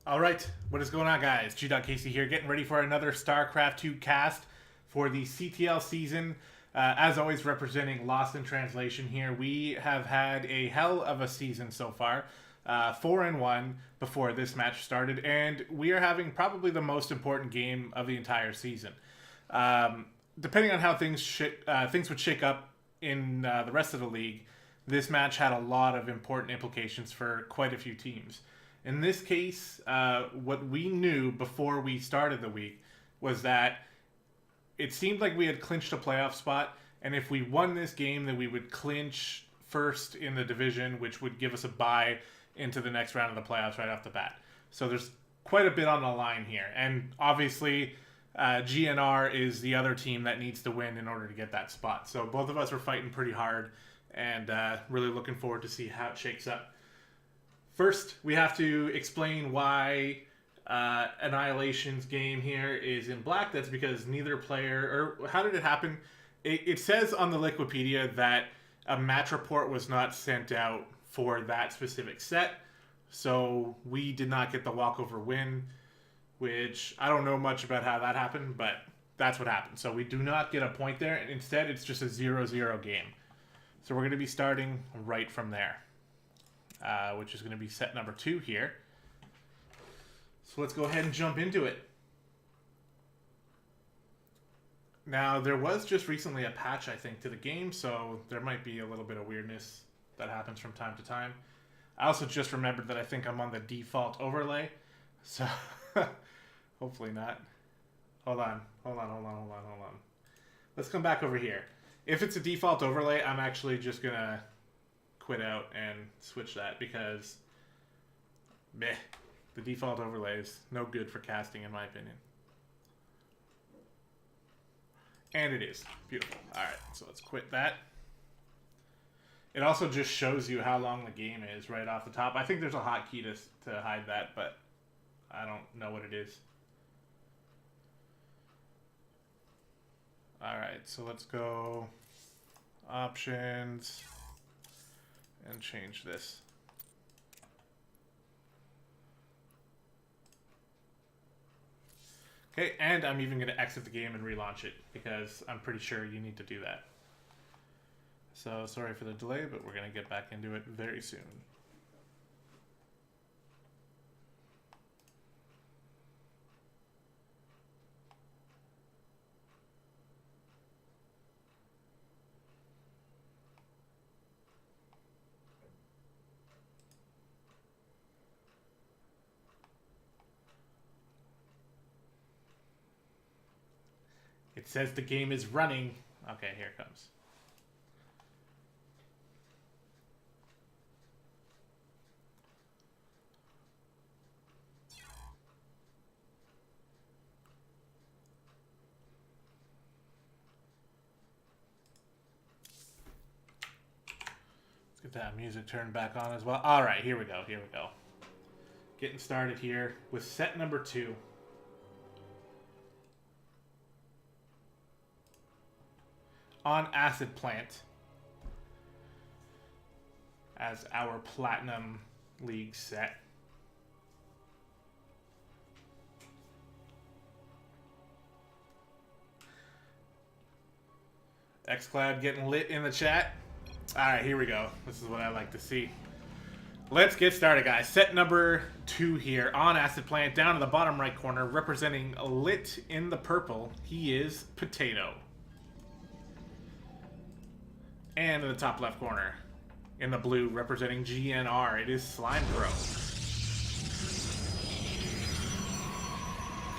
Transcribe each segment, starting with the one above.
All right, what is going on, guys? Gdoggcasey here, getting ready for another StarCraft 2 cast for the CTL season. As always, representing Lost in Translation here. We have had a hell of a season so far, 4-1 before this match started, and we are having probably the most important game of the entire season. Depending on how things would shake up in the rest of the league, this match had a lot of important implications for quite a few teams. In this case, what we knew before we started the week was that it seemed like we had clinched a playoff spot, and if we won this game, then we would clinch first in the division, which would give us a bye into the next round of the playoffs right off the bat. So there's quite a bit on the line here, and obviously GnR is the other team that needs to win in order to get that spot. So both of us are fighting pretty hard, and really looking forward to see how it shakes up. First, we have to explain why Annihilation's game here is in black. That's because neither player... Or how did it happen? It says on the Wikipedia that a match report was not sent out for that specific set. So we did not get the walkover win, which I don't know much about how that happened, but that's what happened. So we do not get a point there. Instead, it's just a 0-0 game. So we're going to be starting right from there. Which is going to be set number 2 here. So let's go ahead and jump into it. Now, there was just recently a patch, I think, to the game, so there might be a little bit of weirdness that happens from time to time. I also just remembered that I think I'm on the default overlay, so hopefully not. Hold on. Let's come back over here. If it's a default overlay, I'm actually just going to quit out and switch that because the default overlay is no good for casting in my opinion. And it is. Beautiful. Alright, so let's quit that. It also just shows you how long the game is right off the top. I think there's a hotkey to hide that, but I don't know what it is. Alright, so let's go options and change this. Okay, and I'm even going to exit the game and relaunch it because I'm pretty sure you need to do that. So sorry for the delay, but we're going to get back into it very soon. It says the game is running. Okay, here it comes. Let's get that music turned back on as well. All right, here we go. Getting started here with set number 2. On Acid Plant as our Platinum League set. xCloud getting lit in the chat. Alright, here we go. This is what I like to see. Let's get started, guys. Set number 2 here on Acid Plant, down in the bottom right corner, representing LiT in the purple. He is Potato. And in the top left corner, in the blue, representing GnR, it is Slime Pro.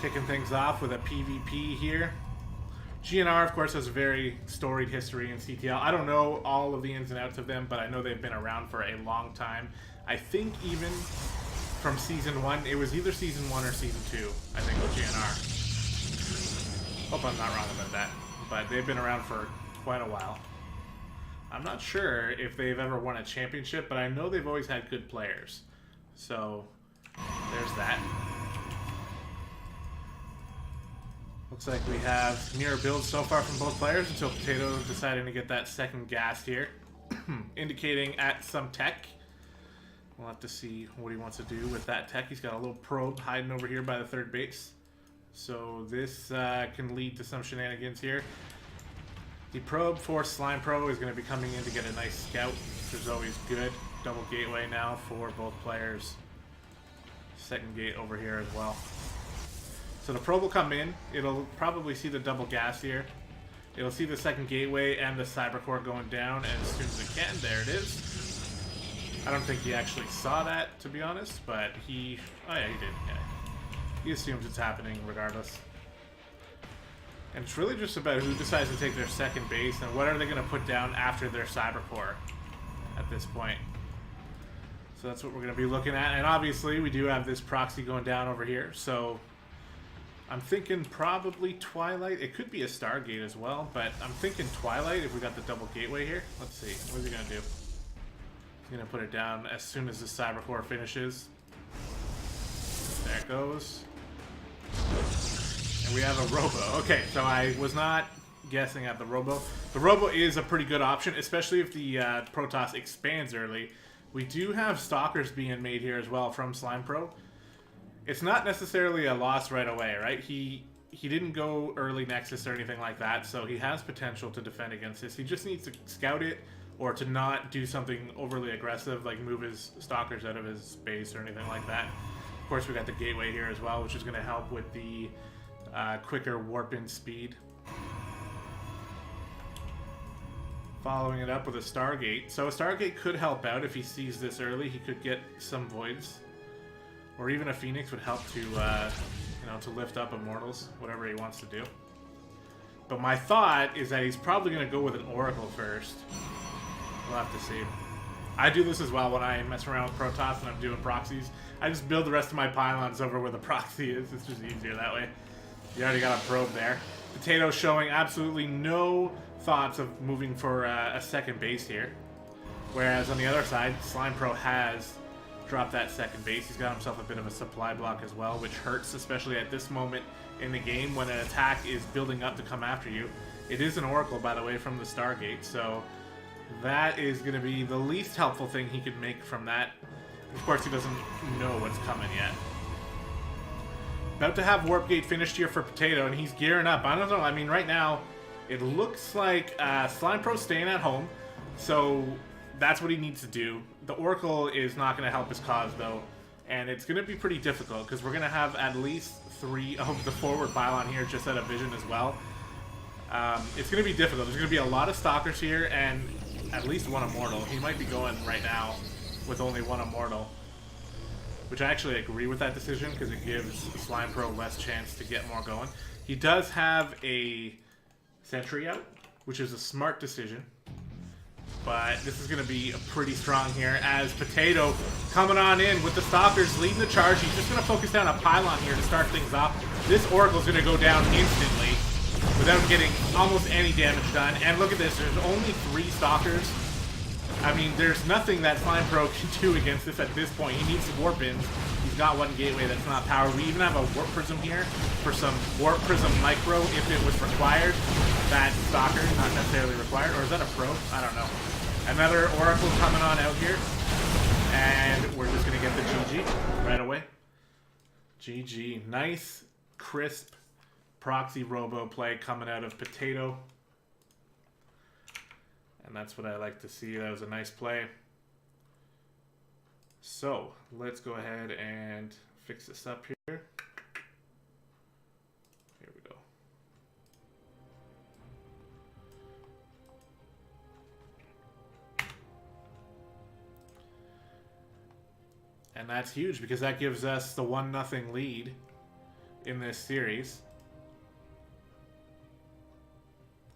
Kicking things off with a PvP here. GnR, of course, has a very storied history in CTL. I don't know all of the ins and outs of them, but I know they've been around for a long time. I think even from Season 1, it was either Season 1 or Season 2, I think, with GnR. Hope I'm not wrong about that, but they've been around for quite a while. I'm not sure if they've ever won a championship, but I know they've always had good players. So, there's that. Looks like we have mirror builds so far from both players until Potato deciding to get that second gas here. Indicating at some tech. We'll have to see what he wants to do with that tech. He's got a little probe hiding over here by the third base. So this can lead to some shenanigans here. The probe for Slime Pro is going to be coming in to get a nice scout, which is always good. Double gateway now for both players. Second gate over here as well. So the probe will come in. It'll probably see the double gas here. It'll see the second gateway and the cyber core going down, and as soon as it can, there it is. I don't think he actually saw that, to be honest, but he... Oh yeah, he did. Yeah. He assumes it's happening regardless. And it's really just about who decides to take their second base and what are they going to put down after their cyber core at this point. So that's what we're going to be looking at. And obviously, we do have this proxy going down over here, so... I'm thinking probably Twilight. It could be a Stargate as well, but I'm thinking Twilight if we got the double gateway here. Let's see. What is he going to do? He's going to put it down as soon as the cyber core finishes. There it goes. And we have a Robo. Okay, so I was not guessing at the Robo. The Robo is a pretty good option, especially if the Protoss expands early. We do have Stalkers being made here as well from Slime Pro. It's not necessarily a loss right away, right? He didn't go early Nexus or anything like that, so he has potential to defend against this. He just needs to scout it or to not do something overly aggressive, like move his Stalkers out of his base or anything like that. Of course, we got the Gateway here as well, which is going to help with the quicker warp-in speed. Following it up with a Stargate. So a Stargate could help out if he sees this early. He could get some Voids. Or even a Phoenix would help to, you know, to lift up Immortals, whatever he wants to do. But my thought is that he's probably going to go with an Oracle first. We'll have to see. I do this as well when I mess around with Protoss and I'm doing proxies. I just build the rest of my pylons over where the proxy is. It's just easier that way. You already got a probe there. Potato showing absolutely no thoughts of moving for a second base here. Whereas on the other side, Slime Pro has dropped that second base. He's got himself a bit of a supply block as well, which hurts, especially at this moment in the game when an attack is building up to come after you. It is an Oracle, by the way, from the Stargate, so that is going to be the least helpful thing he could make from that. Of course, he doesn't know what's coming yet. About to have Warp Gate finished here for Potato, and he's gearing up. I don't know. I mean, right now, it looks like Slime Pro's staying at home, so that's what he needs to do. The Oracle is not going to help his cause, though, and it's going to be pretty difficult, because we're going to have at least 3 of the forward pylon here just out of vision as well. It's going to be difficult. There's going to be a lot of Stalkers here, and at least one Immortal. He might be going right now with only one Immortal, which I actually agree with that decision, because it gives Slime Pro less chance to get more going. He does have a Sentry out, which is a smart decision. But this is going to be pretty strong here as Potato coming on in with the Stalkers leading the charge. He's just going to focus down a pylon here to start things off. This Oracle's going to go down instantly without getting almost any damage done. And look at this, there's only 3 Stalkers. I mean, there's nothing that Slime Pro can do against this at this point. He needs Warp-ins. He's got one Gateway that's not powered. We even have a Warp Prism here for some Warp Prism Micro if it was required. That Stalker, not necessarily required. Or is that a Pro? I don't know. Another Oracle coming on out here. And we're just going to get the GG right away. GG. Nice, crisp proxy robo play coming out of Potato. And that's what I like to see. That was a nice play. So, let's go ahead and fix this up here. Here we go. And that's huge because that gives us the 1-0 lead in this series.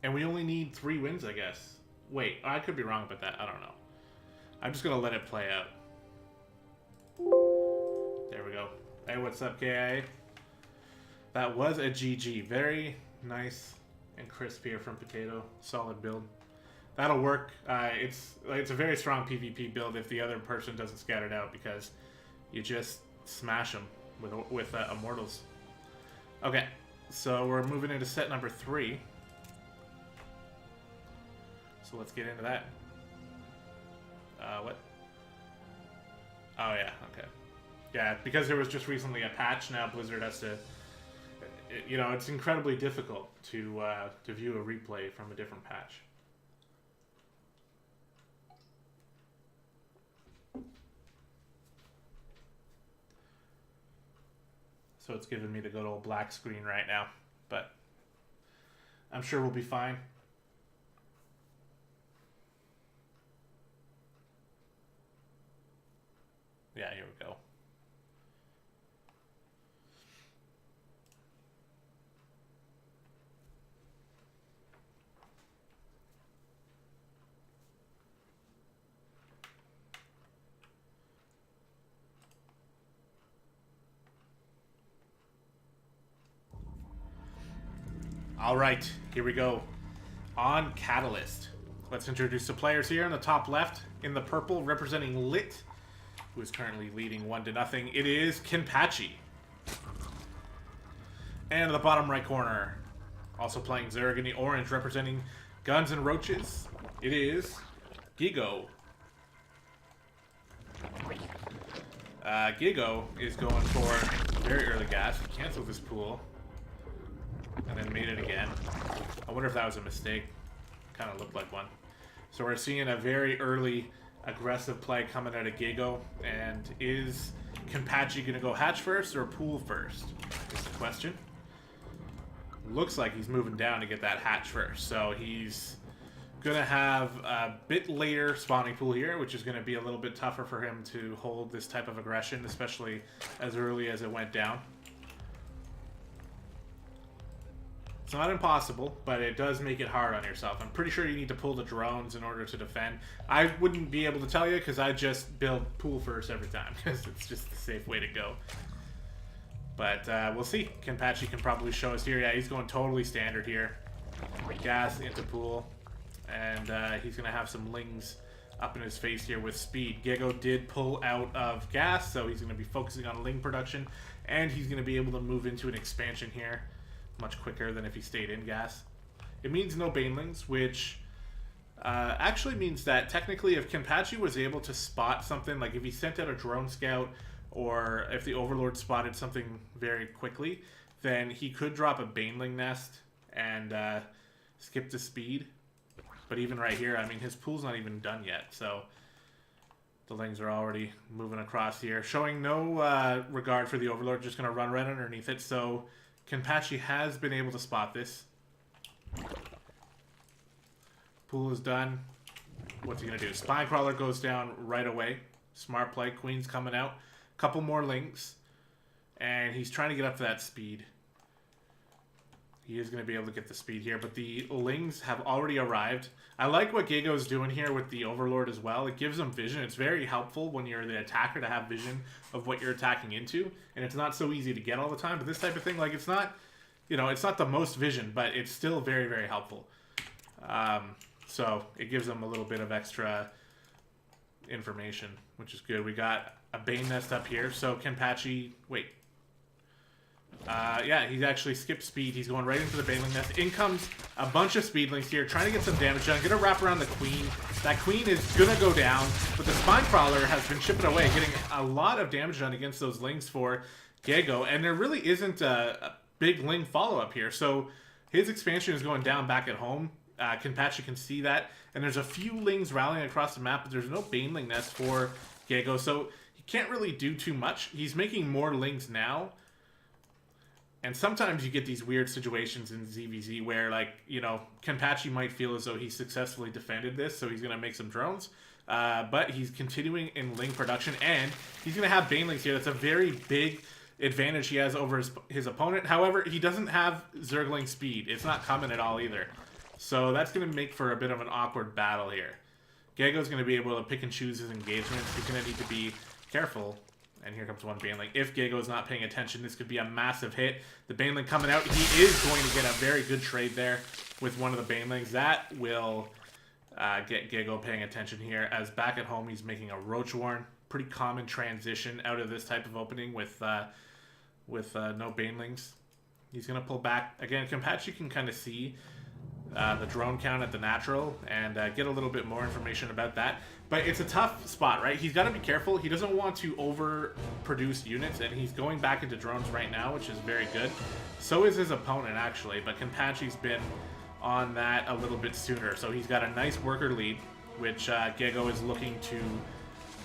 And we only need 3 wins, I guess. Wait, I could be wrong about that. I don't know. I'm just going to let it play out. There we go. Hey, what's up, KIA? That was a GG. Very nice and crisp here from Potato. Solid build. That'll work. It's a very strong PvP build if the other person doesn't scout it out because you just smash them with Immortals. Okay, so we're moving into set number 3. So let's get into that. What? Oh, yeah, okay. Yeah, because there was just recently a patch, now Blizzard has to... You know, it's incredibly difficult to view a replay from a different patch. So it's giving me the good old black screen right now, but I'm sure we'll be fine. Yeah, here we go. All right, here we go. On Catalyst. Let's introduce the players here. In the top left, in the purple, representing LiT, who is currently leading 1-0. It is Kenpachi. And in the bottom right corner, also playing Zerg in the orange, representing Guns and Roaches, it is Gigo. Gigo is going for very early gas. He canceled this pool and then made it again. I wonder if that was a mistake. Kind of looked like one. So we're seeing a very early aggressive play coming out of Gigo. And is Kenpachi going to go hatch first or pool first? Is the question. Looks like he's moving down to get that hatch first. So he's going to have a bit later spawning pool here, which is going to be a little bit tougher for him to hold this type of aggression, especially as early as it went down. It's not impossible, but it does make it hard on yourself. I'm pretty sure you need to pull the drones in order to defend. I wouldn't be able to tell you because I just build pool first every time because it's just the safe way to go. But we'll see. Kenpachi can probably show us here. Yeah, he's going totally standard here. Gas into pool. And he's going to have some lings up in his face here with speed. Gigo did pull out of gas, so he's going to be focusing on ling production. And he's going to be able to move into an expansion here much quicker than if he stayed in gas. It means no banelings, which actually means that technically if Kenpachi was able to spot something, like if he sent out a drone scout or if the Overlord spotted something very quickly, then he could drop a baneling nest and skip the speed. But even right here, I mean, his pool's not even done yet, so the lings are already moving across here, showing no regard for the Overlord, just going to run right underneath it. So Kenpachi has been able to spot this. Pool is done. What's he going to do? Spinecrawler goes down right away. Smart play. Queen's coming out. Couple more lings. And he's trying to get up to that speed. He is going to be able to get the speed here, but the lings have already arrived. I like what Gigo's doing here with the Overlord as well. It gives him vision. It's very helpful when you're the attacker to have vision of what you're attacking into, and it's not so easy to get all the time. But this type of thing, like, it's not, you know, it's not the most vision, but it's still very, very helpful. So it gives them a little bit of extra information, which is good. We got a Bane Nest up here, so Kenpachi, wait. Yeah, he's actually skipped speed. He's going right into the Baneling Nest. In comes a bunch of speedlings here, trying to get some damage done. Gonna wrap around the Queen. That Queen is gonna go down, but the Spinecrawler has been chipping away, getting a lot of damage done against those lings for Gigo, and there really isn't a big ling follow-up here. So his expansion is going down back at home. Kenpachi can see that, and there's a few lings rallying across the map, but there's no Baneling Nest for Gigo, so he can't really do too much. He's making more lings now. And sometimes you get these weird situations in ZVZ where, like, you know, Kenpachi might feel as though he successfully defended this, so he's going to make some drones. But he's continuing in ling production, and he's going to have banelings here. That's a very big advantage he has over his opponent. However, he doesn't have Zergling speed. It's not coming at all either. So that's going to make for a bit of an awkward battle here. Gigo's going to be able to pick and choose his engagements. He's going to need to be careful. And here comes one Baneling. If Gigo is not paying attention, this could be a massive hit. The Baneling coming out. He is going to get a very good trade there with one of the Banelings. That will get Gigo paying attention here. As back at home, he's making a Roach Warren. Pretty common transition out of this type of opening with no Banelings. He's going to pull back. Again, Kenpachi can kind of see the drone count at the natural and get a little bit more information about that. But it's a tough spot, right? He's got to be careful. He doesn't want to overproduce units, and he's going back into drones right now, which is very good. So is his opponent, actually, but Kenpachi's been on that a little bit sooner. So he's got a nice worker lead, which Gego is looking to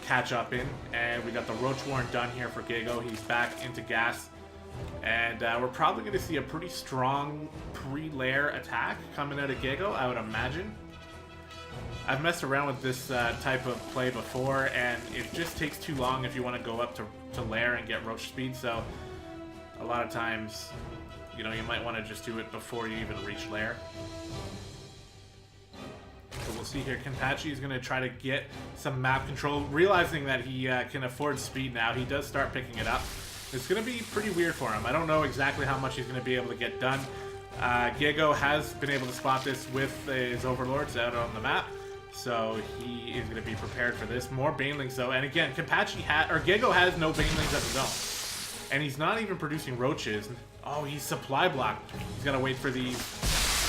catch up in. And we got the Roach Warren done here for Gego. He's back into gas. And we're probably going to see a pretty strong pre-lair attack coming out of Gego, I would imagine. I've messed around with this type of play before, and it just takes too long if you want to go up to lair and get Roach speed. So a lot of times, you know, you might want to just do it before you even reach lair. So we'll see here. Kenpachi is going to try to get some map control, realizing that he can afford speed now. He does start picking it up. It's going to be pretty weird for him. I don't know exactly how much he's going to be able to get done. Gego has been able to spot this with his overlords out on the map, so he is going to be prepared for this. More banelings though, and again, Gego has no banelings of his own, and he's not even producing roaches. Oh, he's supply blocked. He's got to wait for these.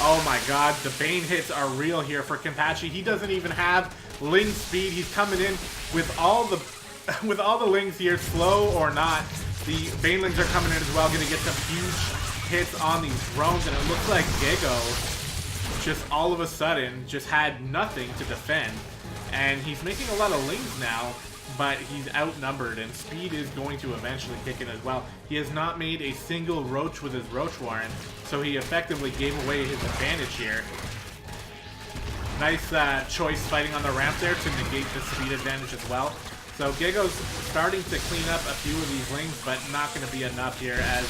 Oh my god, the Bane hits are real here for Kenpachi. He doesn't even have Ling speed. He's coming in with all the Lings here, slow or not. The Banelings are coming in as well, going to get some huge hits on these drones, and it looks like Gego just all of a sudden just had nothing to defend. And he's making a lot of Lings now, but he's outnumbered, and speed is going to eventually kick in as well. He has not made a single Roach with his Roach Warren, so he effectively gave away his advantage here. Nice choice fighting on the ramp there to negate the speed advantage as well. So Gego's starting to clean up a few of these Lings, but not going to be enough here as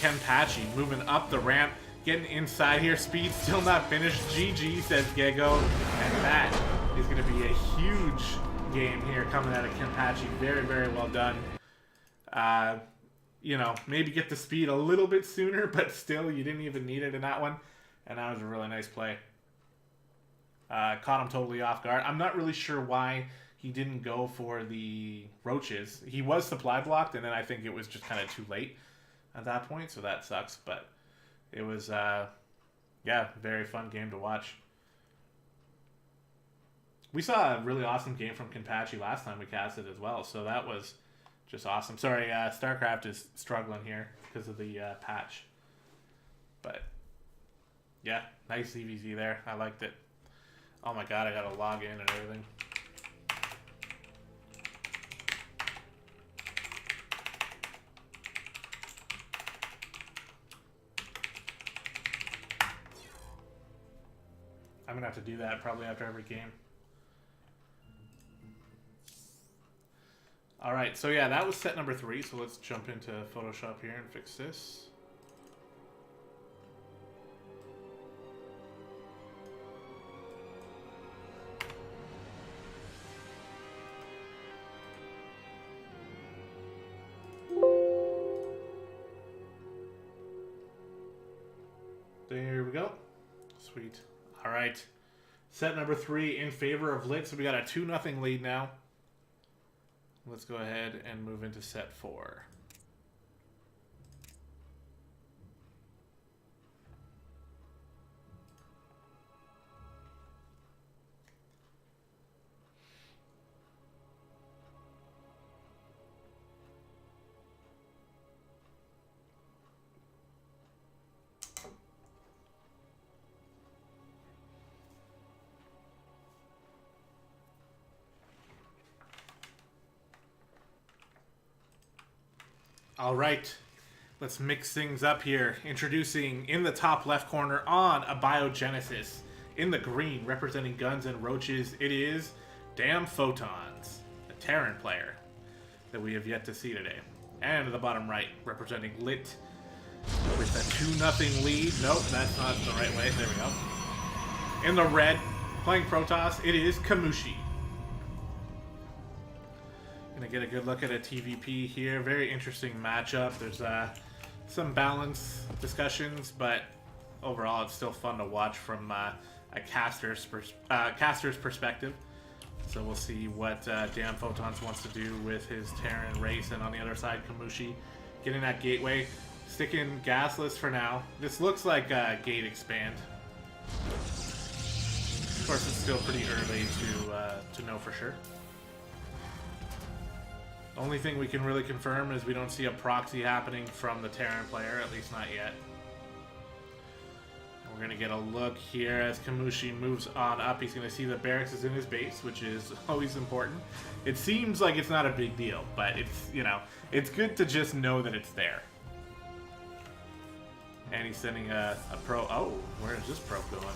Kenpachi moving up the ramp, getting inside here. Speed still not finished. GG, says Gego. And that is going to be a huge game here coming out of Kenpachi. Very, very well done. You know, maybe get the speed a little bit sooner, but still, you didn't even need it in that one. And that was a really nice play. Caught him totally off guard. I'm not really sure why he didn't go for the roaches. He was supply blocked, and then I think it was just kind of too late at that point, so that sucks. But it was, yeah, very fun game to watch. We saw a really awesome game from Kenpachi last time we casted as well, so that was just awesome. Sorry, StarCraft is struggling here because of the patch. But, yeah, nice EVZ there. I liked it. Oh my god, I gotta log in and everything. I'm gonna have to do that probably after every game. Alright, so yeah, that was set number 3, so let's jump into Photoshop here and fix this. There we go. Sweet. All right. Set number 3 in favor of LiT. So we got a 2-0 lead now. Let's go ahead and move into set 4. All right, let's mix things up here. Introducing in the top left corner on a Biogenesis, in the green representing guns and roaches, it is Damn Photons, a Terran player that we have yet to see today. And at the bottom right, representing LiT with a 2-0 lead. Nope, that's not the right way. There we go. In the red, playing Protoss, it is Kamushi. Gonna get a good look at a TVP here. Very interesting matchup. There's some balance discussions, but overall it's still fun to watch from a caster's perspective. So we'll see what Damn Photons wants to do with his Terran race, and on the other side, Kamushi getting that gateway, sticking gasless for now. This looks like a gate expand. Of course, it's still pretty early to know for sure. The only thing we can really confirm is we don't see a proxy happening from the Terran player, at least not yet. And we're going to get a look here as Kamushi moves on up. He's going to see the barracks is in his base, which is always important. It seems like it's not a big deal, but it's, you know, it's good to just know that it's there. And he's sending a probe. Oh, where is this probe going?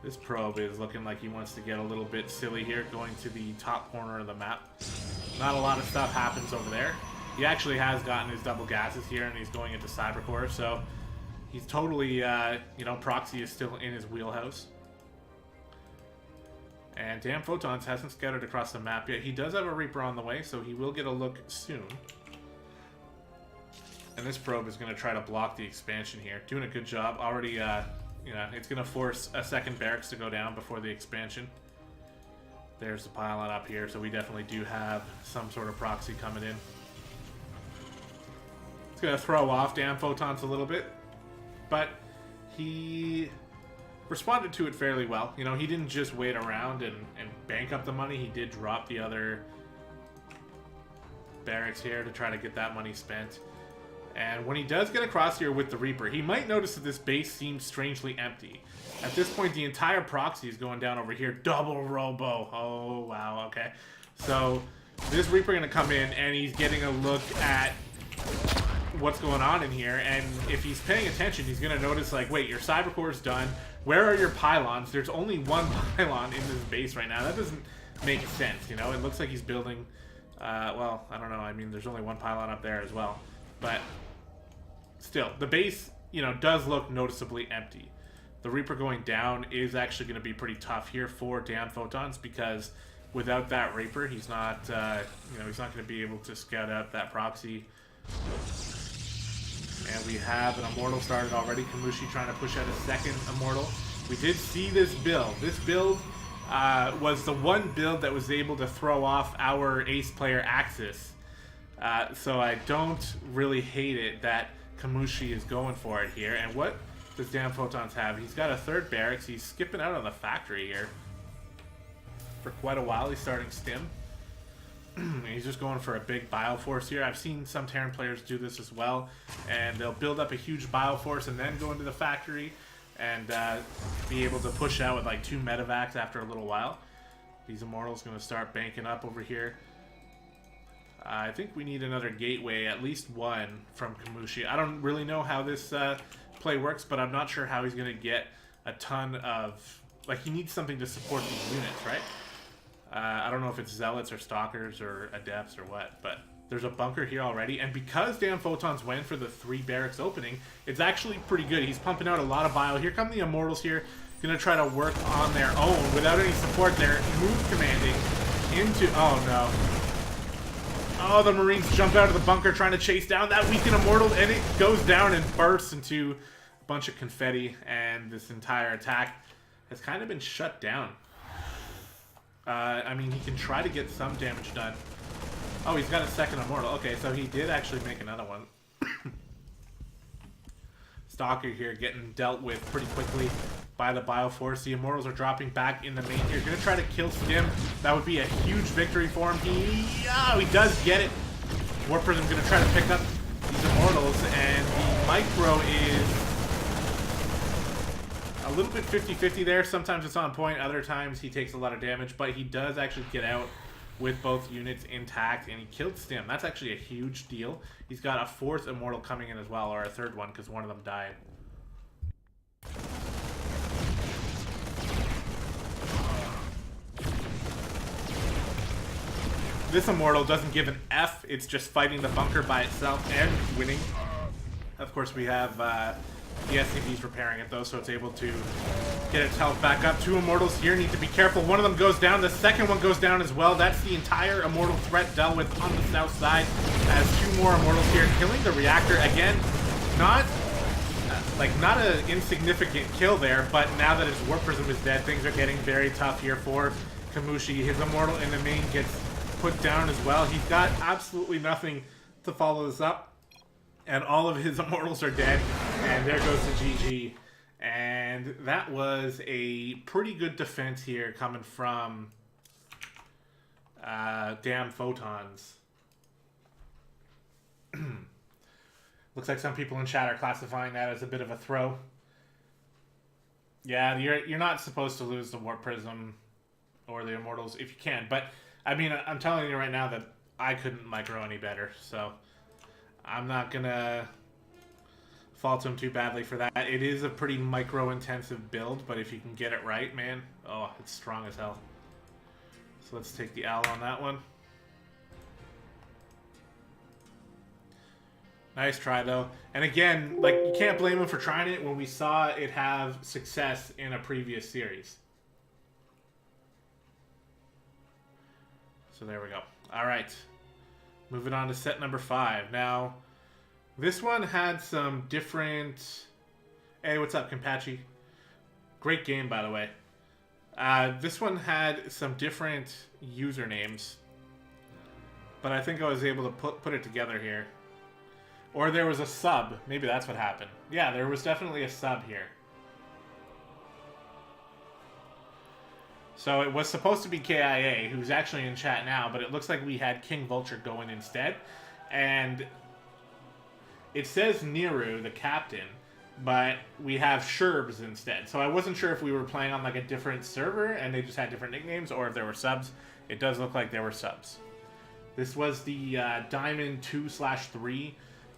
This probe is looking like he wants to get a little bit silly here, going to the top corner of the map. Not a lot of stuff happens over there. He actually has gotten his double gases here, and he's going into Cybercore, so he's totally, you know, proxy is still in his wheelhouse. And Damn Photons hasn't scattered across the map yet. He does have a Reaper on the way, so he will get a look soon. And this probe is going to try to block the expansion here. Doing a good job. Already, you know, it's going to force a second barracks to go down before the expansion. There's the pylon up here, so we definitely do have some sort of proxy coming in. It's going to throw off Damn Photons a little bit, but he responded to it fairly well. You know, he didn't just wait around and bank up the money. He did drop the other barracks here to try to get that money spent. And when he does get across here with the Reaper, he might notice that this base seems strangely empty. At this point, the entire proxy is going down over here. Double robo. Oh, wow. Okay. So this Reaper going to come in, and he's getting a look at what's going on in here. And if he's paying attention, he's going to notice, like, wait, your Cybercore is done. Where are your pylons? There's only one pylon in this base right now. That doesn't make sense, you know? It looks like he's building, well, I don't know. I mean, there's only one pylon up there as well. But still, the base, you know, does look noticeably empty. The Reaper going down is actually going to be pretty tough here for Damn Photons, because without that Reaper, he's not, you know, he's not going to be able to scout out that proxy. And we have an Immortal started already. Kamushi trying to push out a second Immortal. We did see this build. This build was the one build that was able to throw off our ace player Axis. So I don't really hate it that Kamushi is going for it here. And what does Damn Photons have? He's got a third barracks. He's skipping out on the factory here for quite a while. He's starting stim. He's just going for a big Bioforce here. I've seen some Terran players do this as well, and they'll build up a huge Bioforce and then go into the factory and be able to push out with like 2 medevacs after a little while. These Immortals going to start banking up over here. I think we need another gateway, at least one from Kamushi. I don't really know how this play works, but I'm not sure how he's going to get a ton of... Like, he needs something to support these units, right? I don't know if it's Zealots or Stalkers or Adepts or what, but there's a bunker here already. And because Damn Photons went for the 3 barracks opening, it's actually pretty good. He's pumping out a lot of bio. Here come the Immortals here, going to try to work on their own without any support. They're move commanding into... Oh, no. Oh, the Marines jump out of the bunker trying to chase down that weakened Immortal, and it goes down and bursts into a bunch of confetti, and this entire attack has kind of been shut down. I mean, he can try to get some damage done. Oh, he's got a second Immortal. Okay, so he did actually make another one. Stalker here getting dealt with pretty quickly by the Bioforce. The Immortals are dropping back in the main here. Gonna try to kill Stim. That would be a huge victory for him. He does get it. War Prism's gonna try to pick up these Immortals, and the Micro is a little bit 50-50 there. Sometimes it's on point, other times he takes a lot of damage, but he does actually get out with both units intact, and he killed Stim. That's actually a huge deal. He's got a 4th Immortal coming in as well, or a 3rd one, because one of them died. This Immortal doesn't give an F, it's just fighting the bunker by itself and winning. Of course, we have the SCV's repairing it though, so it's able to get its health back up. 2 Immortals here, need to be careful. One of them goes down, the second one goes down as well. That's the entire Immortal threat dealt with on the south side, as 2 more Immortals here, killing the reactor. Again, not an insignificant kill there, but now that his Warp Prism is dead, things are getting very tough here for Kamushi. His Immortal in the main gets put down as well. He's got absolutely nothing to follow this up, and all of his Immortals are dead, and there goes the GG. And that was a pretty good defense here coming from damn photons. Looks like some people in chat are classifying that as a bit of a throw. Yeah, you're not supposed to lose the Warp Prism or the Immortals if you can. But, I mean, I'm telling you right now that I couldn't micro any better. So, I'm not going to fault him too badly for that. It is a pretty micro-intensive build, but if you can get it right, man, oh, it's strong as hell. So let's take the L on that one. Nice try, though. And again, like, you can't blame him for trying it when we saw it have success in a previous series. So there we go. All right. Moving on to set number 5. Now, this one had some different... Hey, what's up, Kimpachi? Great game, by the way. This one had some different usernames. But I think I was able to put it together here. Or there was a sub. Maybe that's what happened. Yeah, there was definitely a sub here. So it was supposed to be KIA, who's actually in chat now, but it looks like we had King Vulture going instead. And it says Niru, the captain, but we have Sherbs instead. So I wasn't sure if we were playing on like a different server and they just had different nicknames, or if there were subs. It does look like there were subs. This was the Diamond 2/3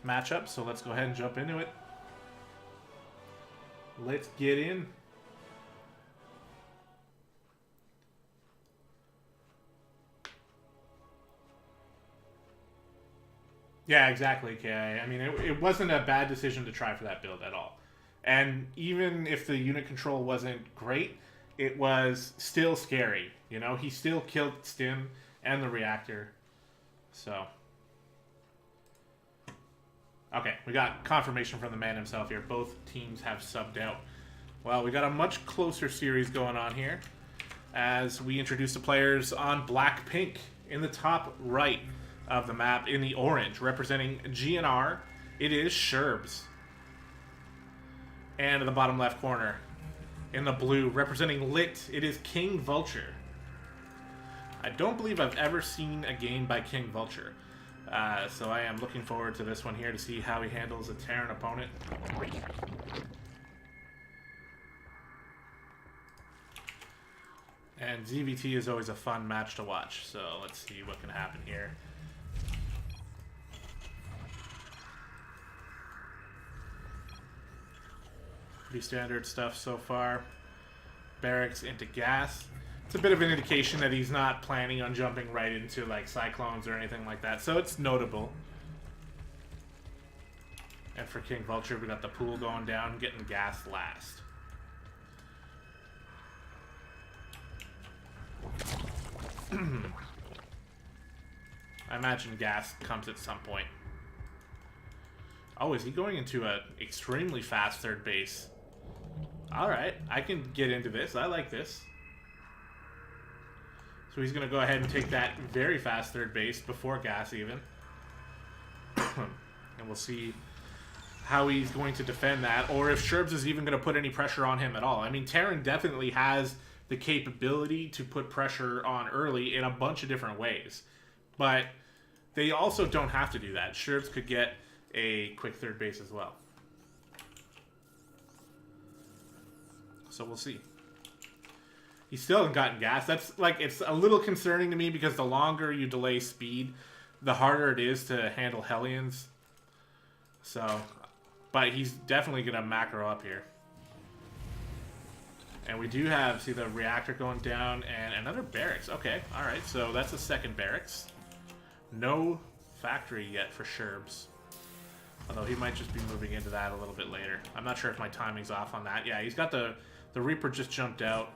matchup, so let's go ahead and jump into it. Let's get in. Yeah, exactly, KI. I mean, it wasn't a bad decision to try for that build at all. And even if the unit control wasn't great, it was still scary. You know, he still killed Stim and the reactor. So... Okay, we got confirmation from the man himself here. Both teams have subbed out. Well, we got a much closer series going on here as we introduce the players on black-pink in the top right of the map. In the orange, representing GnR, it is Sherbs. And in the bottom left corner, in the blue, representing LiT, it is King Vulture. I don't believe I've ever seen a game by King Vulture. So I am looking forward to this one here to see how he handles a Terran opponent. And ZVT is always a fun match to watch, so let's see what can happen here. Pretty standard stuff so far. Barracks into gas. It's a bit of an indication that he's not planning on jumping right into like cyclones or anything like that, so it's notable. And for King Vulture, we got the pool going down, getting gas last. I imagine gas comes at some point. Oh, is he going into an extremely fast third base? Alright, I can get into this. I like this. So he's going to go ahead and take that very fast third base before gas even. And we'll see how he's going to defend that, or if Sherbs is even going to put any pressure on him at all. I mean, Terran definitely has the capability to put pressure on early in a bunch of different ways. But they also don't have to do that. Sherbs could get a quick third base as well. So we'll see. He still hasn't gotten gas. That's like, it's a little concerning to me because the longer you delay speed, the harder it is to handle Hellions. So, but he's definitely going to macro up here. And we do have, see the reactor going down and another barracks. Okay, alright, so that's a second barracks. No factory yet for Sherbs. Although he might just be moving into that a little bit later. I'm not sure if my timing's off on that. Yeah, he's got the Reaper just jumped out.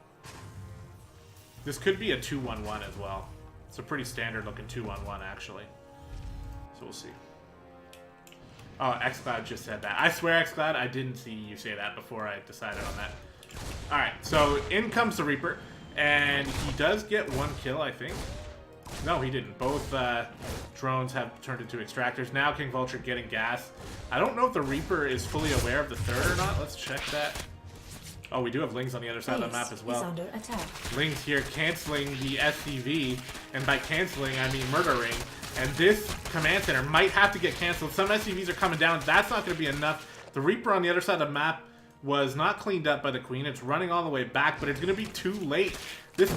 This could be a 2-1-1 as well. It's a pretty standard looking 2-1-1 actually. So we'll see. Oh, xCloud just said that. I swear, xCloud, I didn't see you say that before I decided on that. Alright, so in comes the Reaper. And he does get one kill, I think. No, he didn't. Both drones have turned into extractors. Now King Vulture getting gas. I don't know if the Reaper is fully aware of the third or not. Let's check that. Oh, we do have Lings on the other side of the map as well. Is under attack. Lings here canceling the SCV, and by canceling, I mean murdering. And this command center might have to get canceled. Some SCVs are coming down. That's not going to be enough. The Reaper on the other side of the map was not cleaned up by the Queen. It's running all the way back, but it's going to be too late.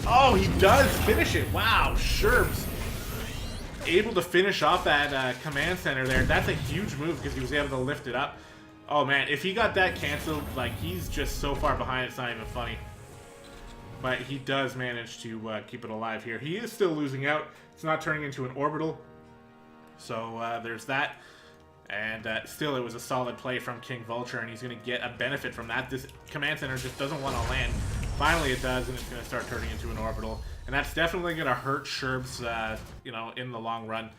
Oh, he does finish it. Wow, Sherbs able to finish off that command center there. That's a huge move because he was able to lift it up. Oh man, if he got that canceled, like, he's just so far behind, it's not even funny. But he does manage to keep it alive here. He is still losing out. It's not turning into an orbital. So there's that. And still, it was a solid play from King Vulture, and he's going to get a benefit from that. This command center just doesn't want to land. Finally it does, and it's going to start turning into an orbital. And that's definitely going to hurt Sherbs, you know, in the long run.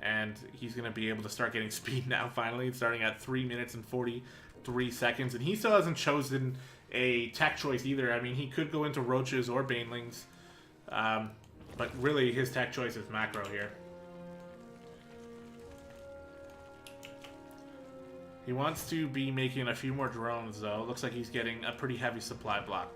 And he's going to be able to start getting speed now, finally. It's starting at 3 minutes and 43 seconds. And he still hasn't chosen a tech choice either. I mean, he could go into Roaches or Banelings. But really, his tech choice is Macro here. He wants to be making a few more drones, though. Looks like he's getting a pretty heavy supply block.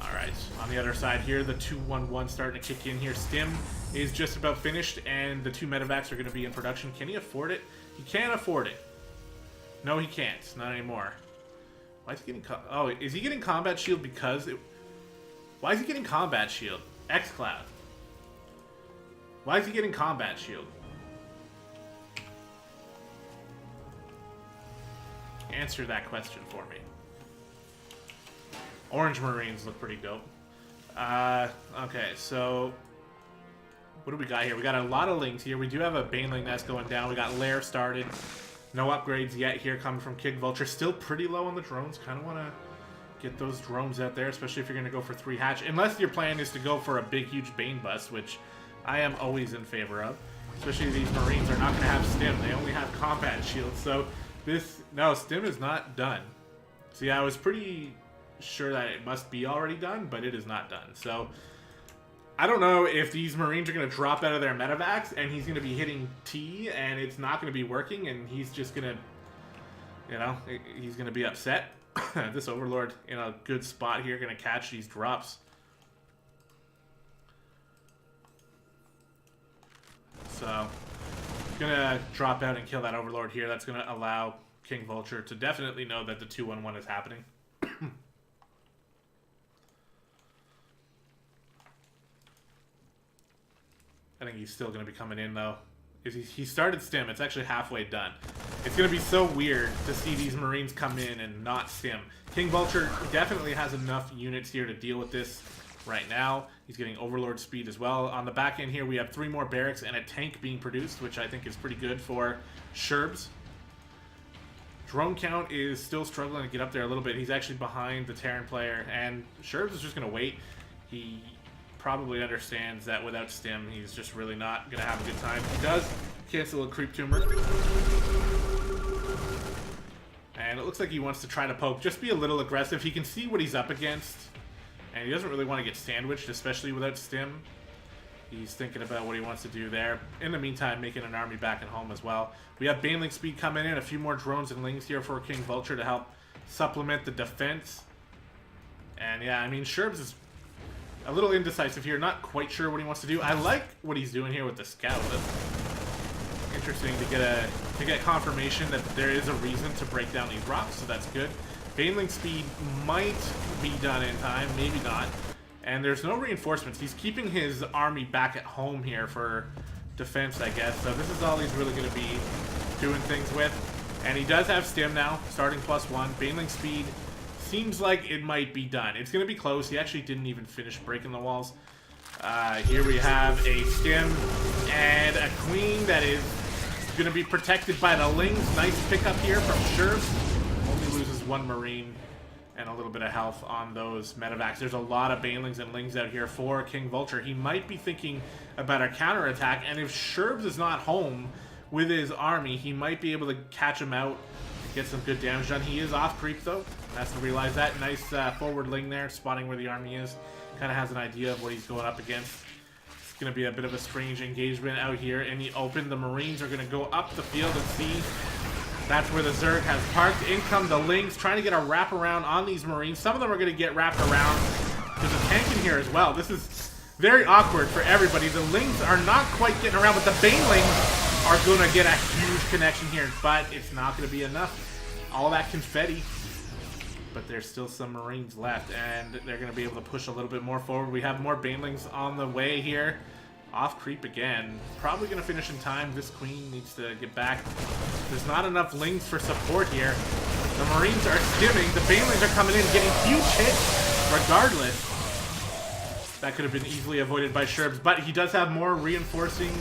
Alright, on the other side here, the 2-1-1 starting to kick in here. Stim is just about finished, and the 2 medevacs are going to be in production. Can he afford it? He can't afford it. No, he can't. Not anymore. Why is he getting... Oh, is he getting combat shield because... Why is he getting combat shield? xCloud. Why is he getting combat shield? Answer that question for me. Orange Marines look pretty dope. Okay, so... What do we got here? We got a lot of Lings here. We do have a Baneling that's going down. We got Lair started. No upgrades yet here coming from King Vulture. Still pretty low on the drones. Kind of want to get those drones out there, especially if you're going to go for 3 hatch. Unless your plan is to go for a big, huge Bane bust, which I am always in favor of. Especially these Marines are not going to have Stim. They only have combat shields. So this... No, Stim is not done. See, I was pretty sure that it must be already done, but it is not done. So I don't know if these Marines are going to drop out of their medevacs and he's going to be hitting T and it's not going to be working and he's just going to, you know, he's going to be upset. This Overlord in a good spot here, going to catch these drops. So going to drop out and kill that Overlord here. That's going to allow King Vulture to definitely know that the 2-1-1 is happening. I think he's still going to be coming in, though. He started Stim. It's actually halfway done. It's going to be so weird to see these Marines come in and not Stim. King Vulture definitely has enough units here to deal with this right now. He's getting Overlord speed as well. On the back end here, we have 3 more barracks and a tank being produced, which I think is pretty good for Sherbs. Drone count is still struggling to get up there a little bit. He's actually behind the Terran player, and Sherbs is just going to wait. He probably understands that without Stim, he's just really not going to have a good time. He does cancel a Creep Tumor. And it looks like he wants to try to poke. Just be a little aggressive. He can see what he's up against, and he doesn't really want to get sandwiched, especially without Stim. He's thinking about what he wants to do there. In the meantime, making an army back at home as well. We have Baneling speed coming in. A few more drones and Lings here for King Vulture to help supplement the defense. And yeah, I mean, Sherbs is a little indecisive here. Not quite sure what he wants to do. I like what he's doing here with the scout. That's interesting to get confirmation that there is a reason to break down these rocks, so that's good. Baneling speed might be done in time, maybe not. And there's no reinforcements. He's keeping his army back at home here for defense, I guess. So this is all he's really going to be doing things with. And he does have Stim now, starting +1. Baneling speed seems like it might be done. It's going to be close. He actually didn't even finish breaking the walls. Here we have a Stim and a Queen that is going to be protected by the Lings. Nice pickup here from Sherbs. Only loses 1 Marine and a little bit of health on those medevacs. There's a lot of Banelings and Lings out here for King Vulture. He might be thinking about a counterattack, and if Sherbs is not home with his army, he might be able to catch him out, get some good damage done. He is off creep, though. Has to realize that. Nice forward Ling there, spotting where the army is. Kind of has an idea of what he's going up against. It's going to be a bit of a strange engagement out here in the open. The Marines are going to go up the field and see That's where the Zerg has parked. In come the Lings, trying to get a wraparound on these Marines. Some of them are going to get wrapped around. There's a tank in here as well. This is very awkward for everybody. The Lings are not quite getting around, but the Banelings are going to get a huge connection here. But it's not going to be enough. All that confetti. But there's still some Marines left, and they're going to be able to push a little bit more forward. We have more Banelings on the way here. Off creep again. Probably going to finish in time. This queen needs to get back. There's not enough Lings for support here. The Marines are skimming. The Banelings are coming in, getting huge hits regardless. That could have been easily avoided by Sherbs, but he does have more reinforcing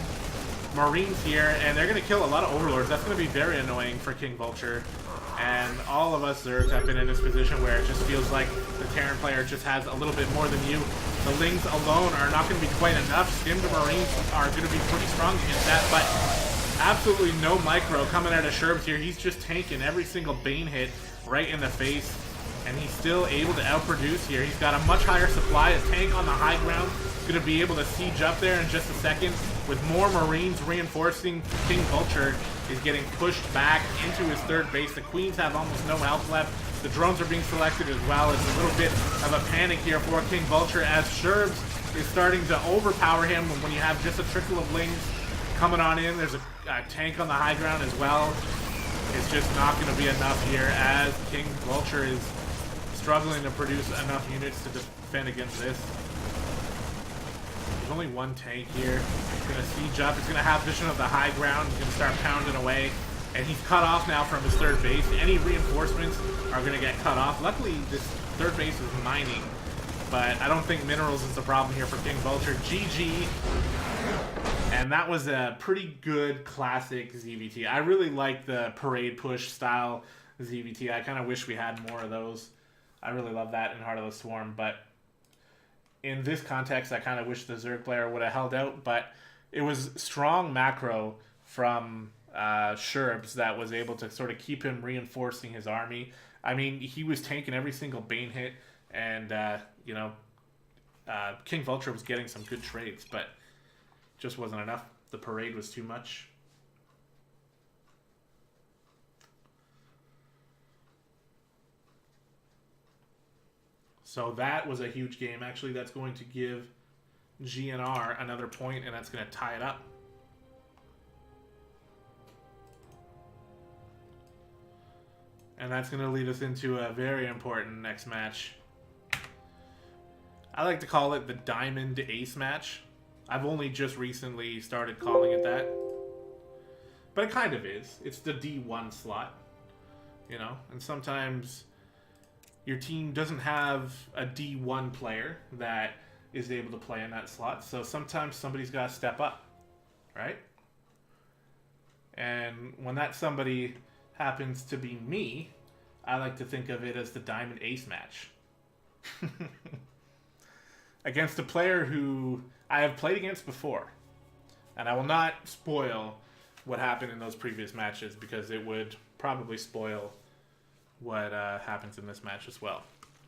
Marines here, and they're going to kill a lot of Overlords. That's going to be very annoying for King Vulture. And all of us Zergs have been in this position where it just feels like the Terran player just has a little bit more than you. The Lings alone are not going to be quite enough. Skimmed Marines are going to be pretty strong against that, but absolutely no micro coming out of Sherbs here. He's just tanking every single Bane hit right in the face, and he's still able to outproduce here. He's got a much higher supply. A tank on the high ground going to be able to siege up there in just a second. With more Marines reinforcing, King Vulture is getting pushed back into his third base. The Queens have almost no health left. The drones are being selected as well. It's a little bit of a panic here for King Vulture as Sherbs is starting to overpower him when you have just a trickle of Lings coming on in. There's a tank on the high ground as well. It's just not going to be enough here as King Vulture is struggling to produce enough units to defend against this. There's only one tank here. He's going to siege up. He's going to have vision of the high ground. He's going to start pounding away. And he's cut off now from his third base. Any reinforcements are going to get cut off. Luckily, this third base is mining. But I don't think minerals is the problem here for King Vulture. GG. And that was a pretty good classic ZVT. I really like the parade push style ZVT. I kind of wish we had more of those. I really love that in Heart of the Swarm. But in this context, I kind of wish the Zerg player would have held out, but it was strong macro from Sherbs that was able to sort of keep him reinforcing his army. I mean, he was tanking every single Bane hit, and, you know, King Vulture was getting some good trades, but just wasn't enough. The parade was too much. So that was a huge game. Actually, that's going to give GnR another point, and that's going to tie it up. And that's going to lead us into a very important next match. I like to call it the Diamond Ace match. I've only just recently started calling it that. But it kind of is. It's the D1 slot, you know? And sometimes your team doesn't have a D1 player that is able to play in that slot. So sometimes somebody's got to step up, right? And when that somebody happens to be me, I like to think of it as the Diamond Ace match. Against a player who I have played against before. And I will not spoil what happened in those previous matches because it would probably spoil what happens in this match as well.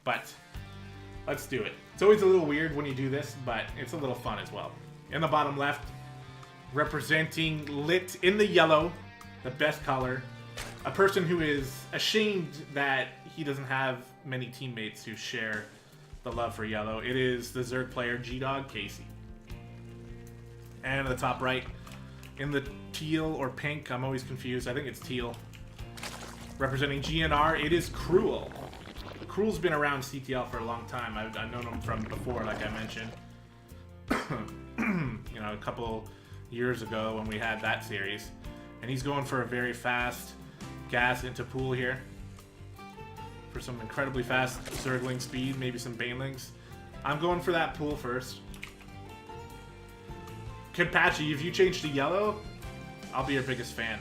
But let's do it. It's always a little weird when you do this, but it's a little fun as well. In the bottom left, representing LiT in the yellow, the best color. A person who is ashamed that he doesn't have many teammates who share the love for yellow. It is the Zerg player gdoggcasey. And at the top right, in the teal or pink, I'm always confused. I think it's teal. Representing GnR, it is Cruel. Cruel's been around CTL for a long time. I've known him from before, like I mentioned. You know, a couple years ago when we had that series. And he's going for a very fast gas into pool here. For some incredibly fast Zergling speed, maybe some Banelings. I'm going for that pool first. Kinpachi, if you change to yellow, I'll be your biggest fan.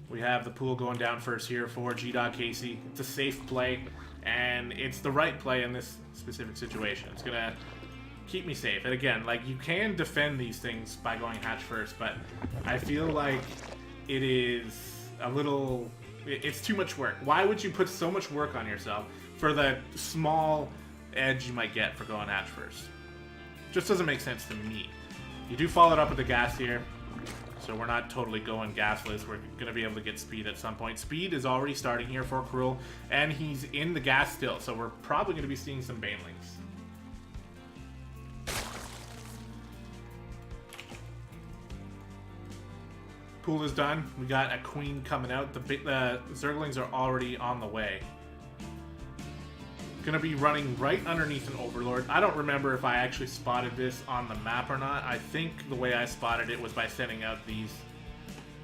We have the pool going down first here for gdoggcasey. It's a safe play, and it's the right play in this specific situation. It's going to keep me safe. And again, like, you can defend these things by going hatch first, but I feel like it is a little... It's too much work. Why would you put so much work on yourself for the small edge you might get for going hatch first? Just doesn't make sense to me. You do follow it up with the gas here. So we're not totally going gasless. We're going to be able to get speed at some point. Speed is already starting here for Cruel, and he's in the gas still, so we're probably going to be seeing some Banelings. Pool is done. We got a Queen coming out. The Zerglings are already on the way. Gonna be running right underneath an Overlord. I don't remember if I actually spotted this on the map or not. I think the way I spotted it was by sending out these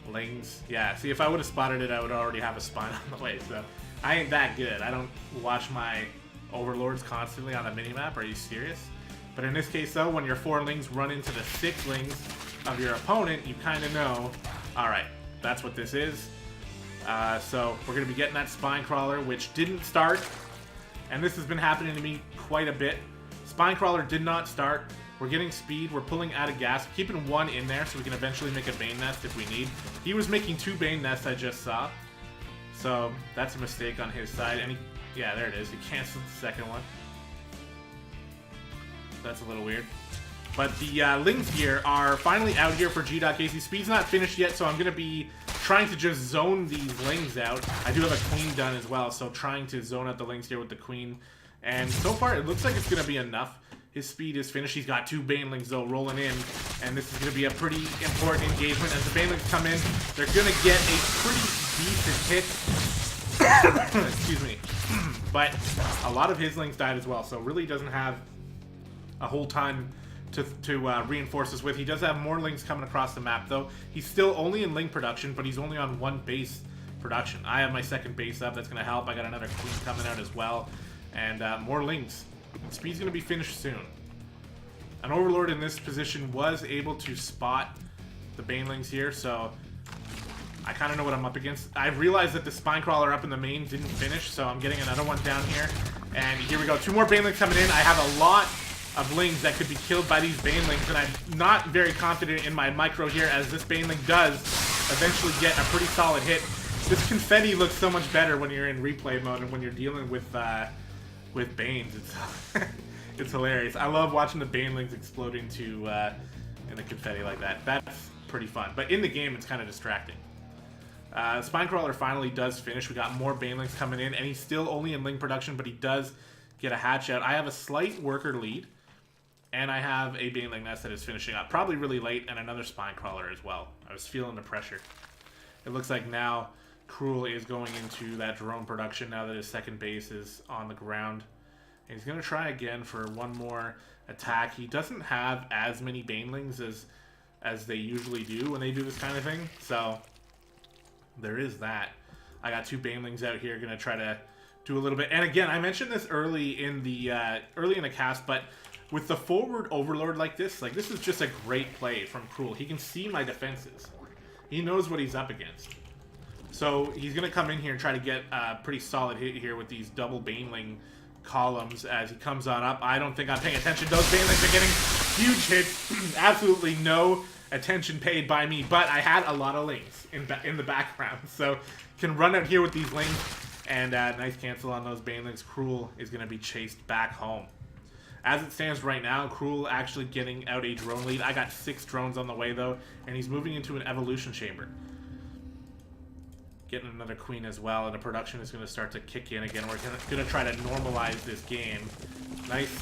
Lings. Yeah, see, if I would have spotted it, I would already have a spine on the way, so I ain't that good. I don't watch my Overlords constantly on the minimap. Are you serious? But in this case, though, when your 4 Lings run into the 6 Lings of your opponent, you kind of know, alright, that's what this is. So we're going to be getting that Spine Crawler, which didn't start. And this has been happening to me quite a bit. Spine Crawler did not start. We're getting speed. We're pulling out of gas. Keeping 1 in there so we can eventually make a Bane Nest if we need. He was making 2 Bane Nests, I just saw. So that's a mistake on his side. And yeah, there it is. He canceled the second one. That's a little weird. But the Lings here are finally out here for gdoggcasey. Speed's not finished yet, so I'm going to be trying to just zone these Lings out. I do have a Queen done as well, so trying to zone out the Lings here with the Queen. And so far, it looks like it's going to be enough. His speed is finished. He's got 2 Banelings, though, rolling in. And this is going to be a pretty important engagement. As the Banelings come in, they're going to get a pretty decent hit. Excuse me. But a lot of his Lings died as well, so really doesn't have a whole ton to reinforce us with. He does have more Lings coming across the map, though. He's still only in Ling production, but he's only on 1 base production. I have my 2nd base up. That's going to help. I got another Queen coming out as well. And more Lings. Speed's going to be finished soon. An Overlord in this position was able to spot the Banelings here, so I kind of know what I'm up against. I realized that the Spine Crawler up in the main didn't finish, so I'm getting another one down here. And here we go. 2 more Banelings coming in. I have a lot of Lings that could be killed by these Banelings, and I'm not very confident in my micro here, as this Baneling does eventually get a pretty solid hit. This confetti looks so much better when you're in replay mode and when you're dealing with Banes. It's hilarious. I love watching the Banelings explode into in the confetti like that. That's pretty fun. But in the game, it's kind of distracting. Spine Crawler finally does finish. We got more Banelings coming in, and he's still only in Ling production, but he does get a hatch out. I have a slight worker lead, and I have a Baneling Nest that is finishing up. Probably really late, and another Spine Crawler as well. I was feeling the pressure. It looks like now Cruel is going into that drone production now that his 2nd base is on the ground. And he's going to try again for 1 more attack. He doesn't have as many Banelings as they usually do when they do this kind of thing. So there is that. I got 2 Banelings out here, going to try to do a little bit. And again, I mentioned this early in the cast, but with the forward Overlord like this is just a great play from Cruel. He can see my defenses. He knows what he's up against. So he's going to come in here and try to get a pretty solid hit here with these double Baneling columns as he comes on up. I don't think I'm paying attention. Those Banelings are getting huge hits. Absolutely no attention paid by me, but I had a lot of Lings in the background. So can run out here with these Lings, and nice cancel on those Banelings. Cruel is going to be chased back home. As it stands right now, Cruel actually getting out a drone lead. I got 6 drones on the way, though, and he's moving into an evolution chamber. Getting another Queen as well, and the production is going to start to kick in again. We're going to try to normalize this game. Nice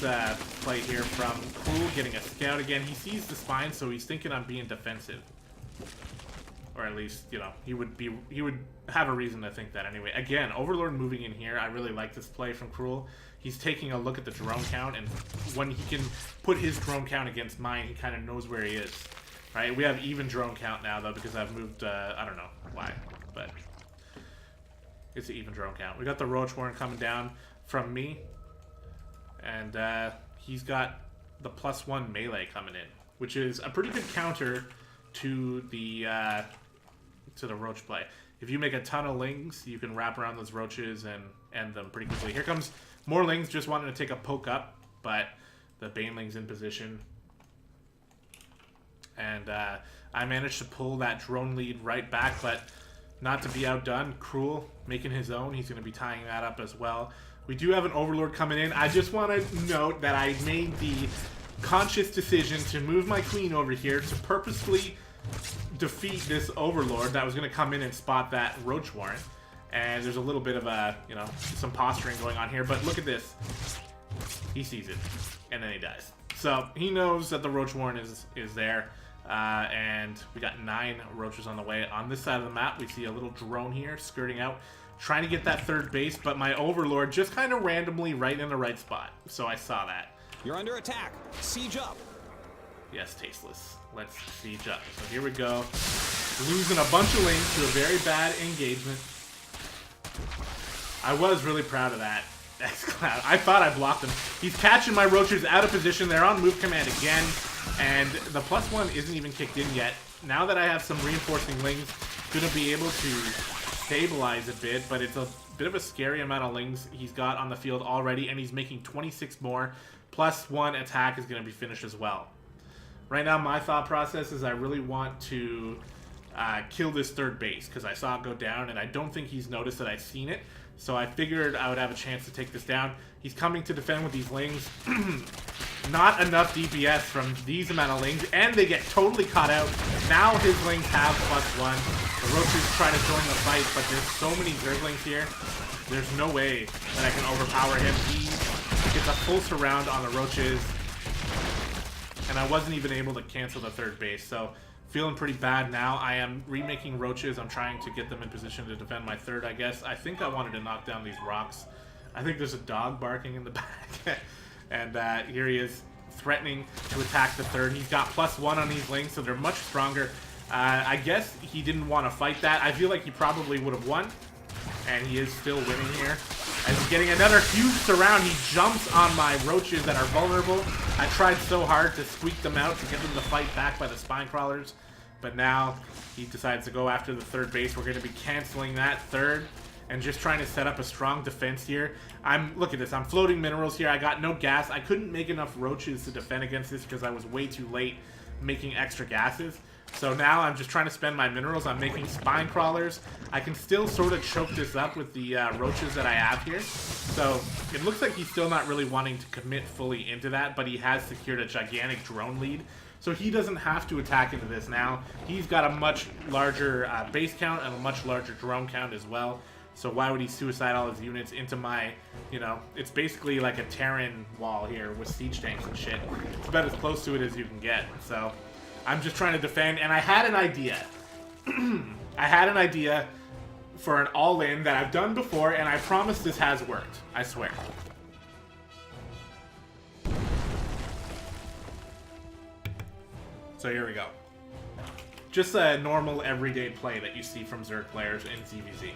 play here from Cruel, getting a scout again. He sees the spine, so he's thinking I'm being defensive. Or at least, you know, he would have a reason to think that anyway. Again, Overlord moving in here. I really like this play from Cruel. He's taking a look at the drone count, and when he can put his drone count against mine, he kind of knows where he is. Right? We have even drone count now, though, because I've moved, I don't know why, but it's an even drone count. We got the Roach Warren coming down from me, and he's got the +1 melee coming in, which is a pretty good counter to the Roach play. If you make a ton of Lings, you can wrap around those Roaches and end them pretty quickly. Here comes more Lings, just wanting to take a poke up, but the Baneling's in position. And I managed to pull that drone lead right back, but not to be outdone. Cruel making his own. He's going to be tying that up as well. We do have an Overlord coming in. I just want to note that I made the conscious decision to move my Queen over here to purposefully defeat this Overlord that was going to come in and spot that Roach Warren. And there's a little bit of a, you know, some posturing going on here. But look at this. He sees it, and then he dies. So he knows that the Roach Warren is there. And we got 9 roaches on the way. On this side of the map, we see a little drone here skirting out, trying to get that third base, but my Overlord just kind of randomly right in the right spot. So I saw that. You're under attack. Siege up. Yes, Tasteless. Let's siege up. So here we go. Losing a bunch of lanes to a very bad engagement. I was really proud of that. X-Cloud. I thought I blocked him. He's catching my roaches out of position. They're on move command again. And the +1 isn't even kicked in yet. Now that I have some reinforcing lings, going to be able to stabilize a bit, but it's a bit of a scary amount of lings he's got on the field already, and he's making 26 more. +1 attack is going to be finished as well. Right now, my thought process is I really want to kill this third base, because I saw it go down, and I don't think he's noticed that I've seen it. So I figured I would have a chance to take this down. He's coming to defend with these lings. Not enough DPS from these amount of lings, and they get totally caught out. Now his lings have +1. The roaches try to join the fight, but there's so many Zerglings here. There's no way that I can overpower him. He gets a full surround on the roaches, and I wasn't even able to cancel the third base. So feeling pretty bad now. I am remaking roaches. I'm trying to get them in position to defend my third, I guess. I think I wanted to knock down these rocks. I think there's a dog barking in the back. And here he is threatening to attack the third. He's got +1 on these lings, so they're much stronger. I guess he didn't want to fight that. I feel like he probably would have won. And he is still winning here. As he's getting another huge surround, he jumps on my roaches that are vulnerable. I tried so hard to squeak them out to get them to fight back by the spine crawlers. But now he decides to go after the third base. We're going to be canceling that third and just trying to set up a strong defense here. Look at this, I'm floating minerals here. I got no gas. I couldn't make enough roaches to defend against this because I was way too late making extra gases. So now I'm just trying to spend my minerals. I'm making spine crawlers. I can still sort of choke this up with the roaches that I have here. So it looks like he's still not really wanting to commit fully into that, but he has secured a gigantic drone lead. So he doesn't have to attack into this now. He's got a much larger base count and a much larger drone count as well. So why would he suicide all his units into my, you know, it's basically like a Terran wall here with siege tanks and shit. It's about as close to it as you can get. So I'm just trying to defend, and I had an idea. I had an idea for an all-in that I've done before, and I promise this has worked. I swear. So here we go. Just a normal, everyday play that you see from Zerg players in ZVZ.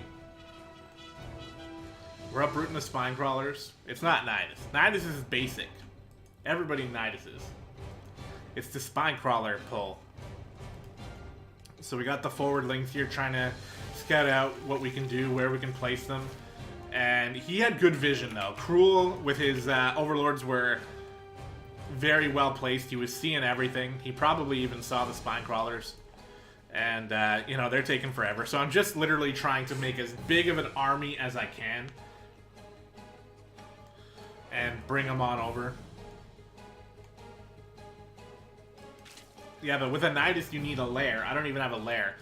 We're uprooting the spine crawlers. It's not Nidus. Nidus is basic. Everybody Nidus is. It's the spine crawler pull. So we got the forward links here trying to scout out what we can do, where we can place them. And he had good vision though. Cruel with his overlords were very well placed. He was seeing everything. He probably even saw the spine crawlers. And, you know, they're taking forever. So I'm just literally trying to make as big of an army as I can. And bring them on over. Yeah, but with a Nidus, you need a lair. I don't even have a lair.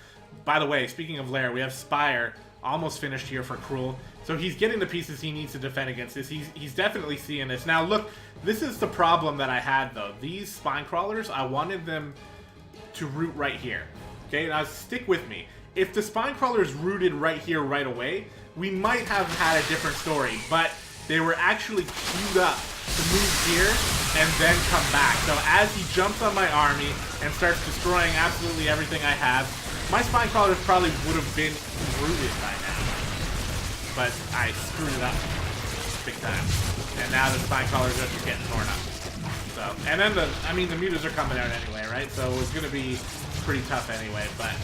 By the way, speaking of lair, we have Spire almost finished here for Cruel. So he's getting the pieces he needs to defend against this. He's definitely seeing this. Now, look, this is the problem that I had, though. These spine crawlers, I wanted them to root right here. Okay, now stick with me. If the spine crawlers rooted right here right away, we might have had a different story. But they were actually queued up to move here and then come back. So as he jumps on my army and starts destroying absolutely everything I have, my spine crawlers probably would have been rooted by now. But I screwed it up big time. And now the spine crawlers are just getting torn up. So, and then the mutas are coming out anyway, right? So it was going to be pretty tough anyway, but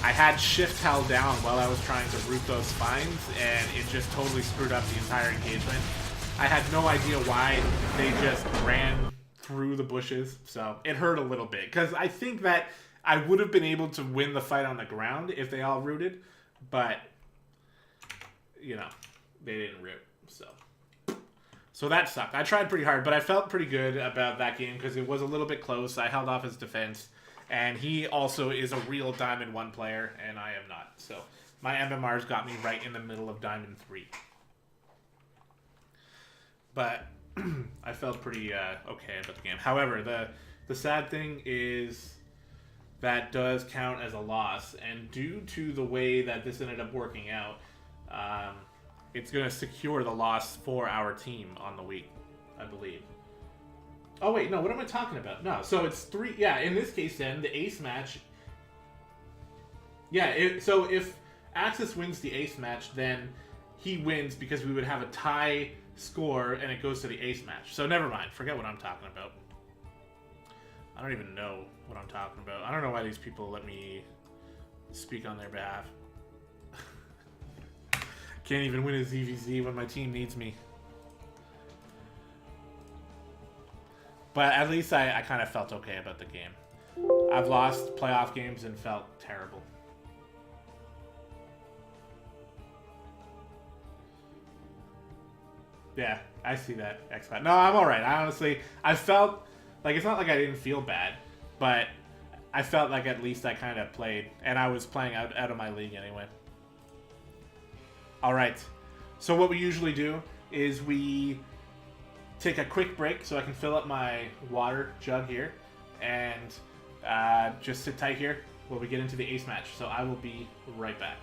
I had shift held down while I was trying to root those spines, and it just totally screwed up the entire engagement. I had no idea why they just ran through the bushes, so it hurt a little bit. Because I think that I would have been able to win the fight on the ground if they all rooted, but, you know, they didn't root, so that sucked. I tried pretty hard, but I felt pretty good about that game because it was a little bit close. I held off his defense, And he also is a real Diamond 1 player, and I am not. So my MMR's got me right in the middle of Diamond 3. But I felt pretty okay about the game. However, the sad thing is that does count as a loss. And due to the way that this ended up working out, it's going to secure the loss for our team on the week, I believe. Oh, wait, no, what am I talking about? No, so it's 3... Yeah, in this case, then, the ace match... Yeah, so if Axis wins the ace match, then he wins because we would have a tie score, and it goes to the ace match. So never mind. Forget what I'm talking about. I don't even know what I'm talking about. I don't know why these people let me speak on their behalf. Can't even win a ZVZ when my team needs me. But at least I kind of felt okay about the game. I've lost playoff games and felt terrible. Yeah, I see that, X-Cloud. No, I'm alright. I felt like, it's not like I didn't feel bad, but I felt like at least I kind of played, and I was playing out of my league anyway. Alright, so what we usually do is we take a quick break so I can fill up my water jug here, and just sit tight here while we get into the ace match. So I will be right back.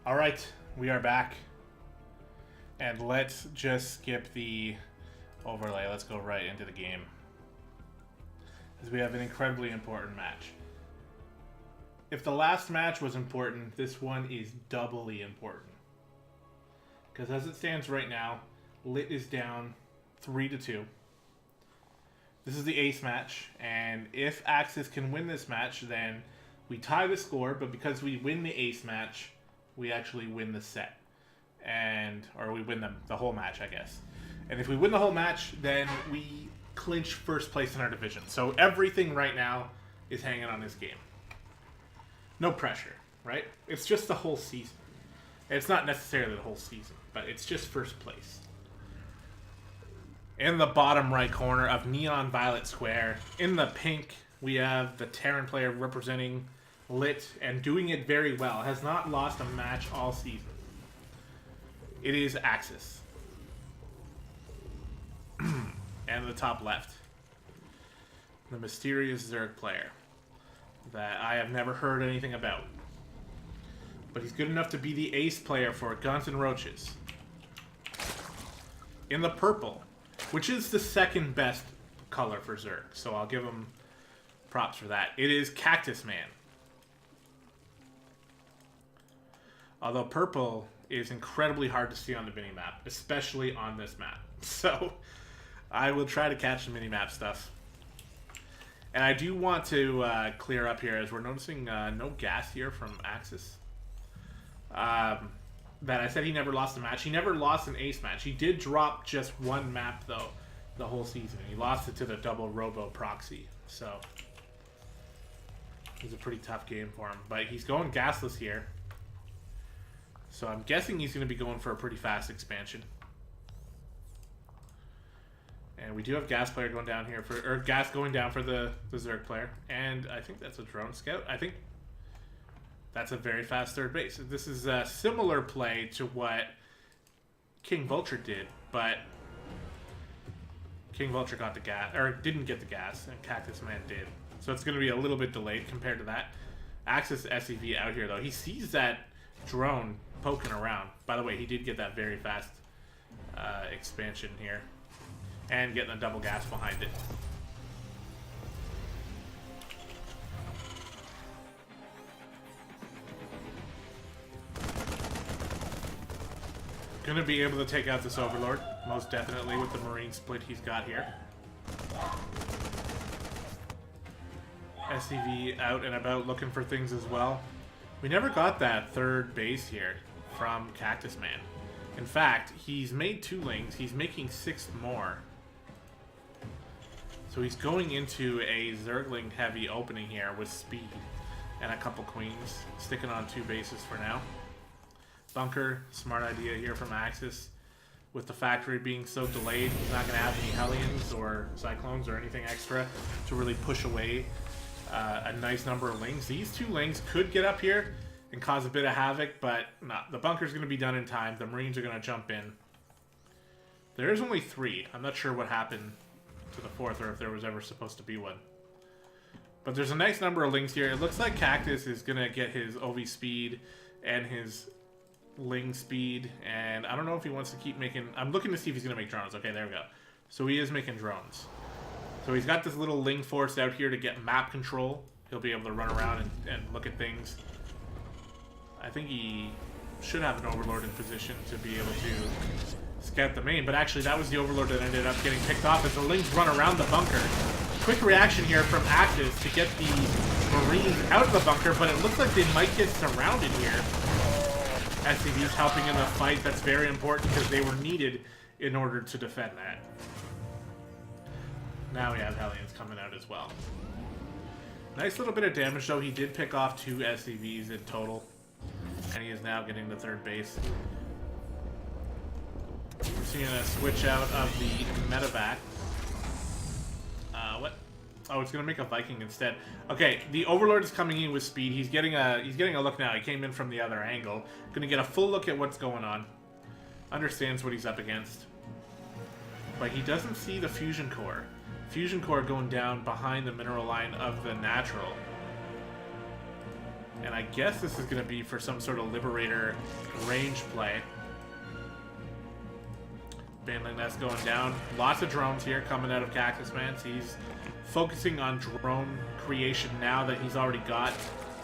All right, we are back. And let's just skip the overlay. Let's go right into the game, because we have an incredibly important match. If the last match was important, this one is doubly important. Because as it stands right now, LiT is down 3-2. This is the ace match, and if Axis can win this match, then we tie the score, but because we win the ace match, we actually win the set. Or we win the whole match, I guess. And if we win the whole match, then we clinch first place in our division. So everything right now is hanging on this game. No pressure, right? It's just the whole season. It's not necessarily the whole season, but it's just first place. In the bottom right corner of Neon Violet Square, in the pink, we have the Terran player representing LiT and doing it very well. Has not lost a match all season. It is Axis. And the top left, the mysterious Zerg player that I have never heard anything about. But he's good enough to be the ace player for Guns N' Roaches. In the purple, which is the second best color for Zerg, so I'll give him props for that. It is Cactus Man. Although purple is incredibly hard to see on the minimap, especially on this map. So I will try to catch the minimap stuff. And I do want to clear up here, as we're noticing no gas here from Axis. That I said he never lost a match. He never lost an ace match. He did drop just one map, though, the whole season. He lost it to the double robo proxy. So it was a pretty tough game for him. But he's going gasless here. So I'm guessing he's going to be going for a pretty fast expansion. And we do have gas player going down here for, or gas going down for the Zerg player. And I think that's a drone scout. I think that's a very fast third base. This is a similar play to what King Vulture did, but King Vulture got the gas, or didn't get the gas, and Cactus Man did. So it's going to be a little bit delayed compared to that. Axis SEV out here, though. He sees that drone poking around. By the way, he did get that very fast expansion here. And getting a double gas behind it. Gonna be able to take out this Overlord, most definitely, with the Marine split he's got here. SCV out and about looking for things as well. We never got that third base here from Cactus Man. In fact, he's made 2 lings. He's making 6 more. So he's going into a Zergling heavy opening here with speed and a couple queens, sticking on 2 bases for now. Bunker, smart idea here from Axis. With the factory being so delayed, he's not going to have any Hellions or Cyclones or anything extra to really push away a nice number of lings. These 2 lings could get up here and cause a bit of havoc, but no, the bunker's going to be done in time. The Marines are going to jump in. There is only 3. I'm not sure what happened to the 4th, or if there was ever supposed to be one. But there's a nice number of lings here. It looks like Cactus is going to get his OV speed and his ling speed, and I don't know if he wants to keep making... I'm looking to see if he's going to make drones. Okay, there we go. So he is making drones. So he's got this little ling force out here to get map control. He'll be able to run around and look at things. I think he should have an Overlord in position to be able to scout the main, but actually that was the Overlord that ended up getting picked off as the lings run around the bunker. Quick reaction here from Axis to get the Marines out of the bunker, but it looks like they might get surrounded here. SCV's helping in the fight. That's very important because they were needed in order to defend that. Now we have Hellions coming out as well. Nice little bit of damage, though. He did pick off 2 SCVs in total, and he is now getting the third base. We're seeing a switch out of the medevac. What? Oh, it's gonna make a Viking instead. Okay, the Overlord is coming in with speed. He's getting a look now. He came in from the other angle. Gonna get a full look at what's going on. Understands what he's up against. But he doesn't see the fusion core. Fusion core going down behind the mineral line of the natural. And I guess this is gonna be for some sort of Liberator range play. Bandling that's going down. Lots of drones here coming out of Cactus Man. So he's focusing on drone creation now that he's already got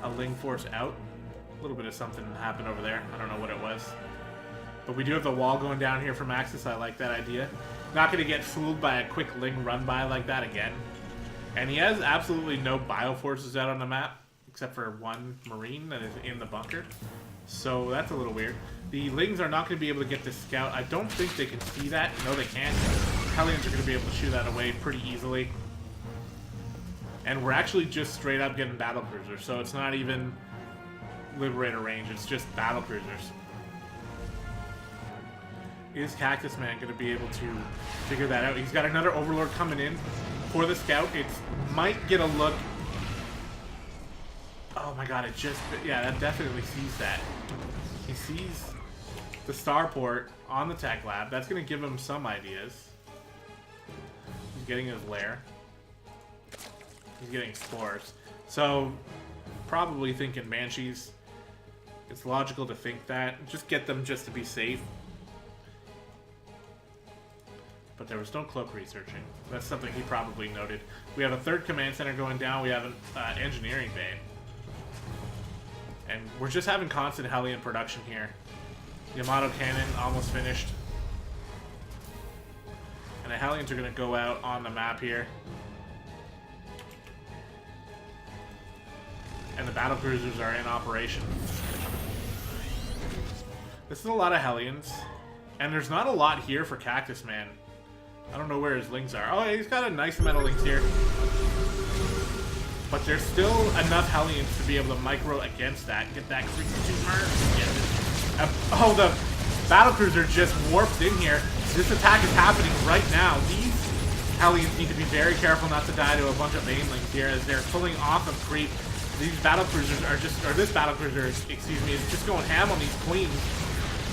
a Ling Force out. A little bit of something happened over there. I don't know what it was. But we do have the wall going down here from Axis. I like that idea. Not going to get fooled by a quick Ling run by like that again. And he has absolutely no bioforces out on the map, except for one Marine that is in the bunker. So that's a little weird. The Lings are not going to be able to get this scout. I don't think they can see that. No, they can't. Hellions are going to be able to shoot that away pretty easily. And we're actually just straight up getting battle cruisers, so it's not even Liberator range, it's just battle cruisers. Is Cactus Man going to be able to figure that out? He's got another Overlord coming in for the scout. It might get a look. Oh my god, it just... Yeah, that definitely sees that. He sees the starport on the tech lab. That's going to give him some ideas. He's getting his lair. He's getting spores. So, probably thinking Banshees. It's logical to think that. Just get them just to be safe. But there was no cloak researching. That's something he probably noted. We have a third command center going down. We have an engineering bay. And we're just having constant Hellion production here. Yamato cannon almost finished. And the Hellions are going to go out on the map here. And the battle cruisers are in operation. This is a lot of Hellions. And there's not a lot here for Cactus Man. I don't know where his Lings are. Oh, he's got a nice amount of Lings here. But there's still enough Hellions to be able to micro against that and get that creepy murder. Oh, the battlecruiser just warped in here. This attack is happening right now. These Hellions need to be very careful not to die to a bunch of Banelings here as they're pulling off of creep. These battlecruisers are just, or this battlecruiser, excuse me, is just going ham on these queens.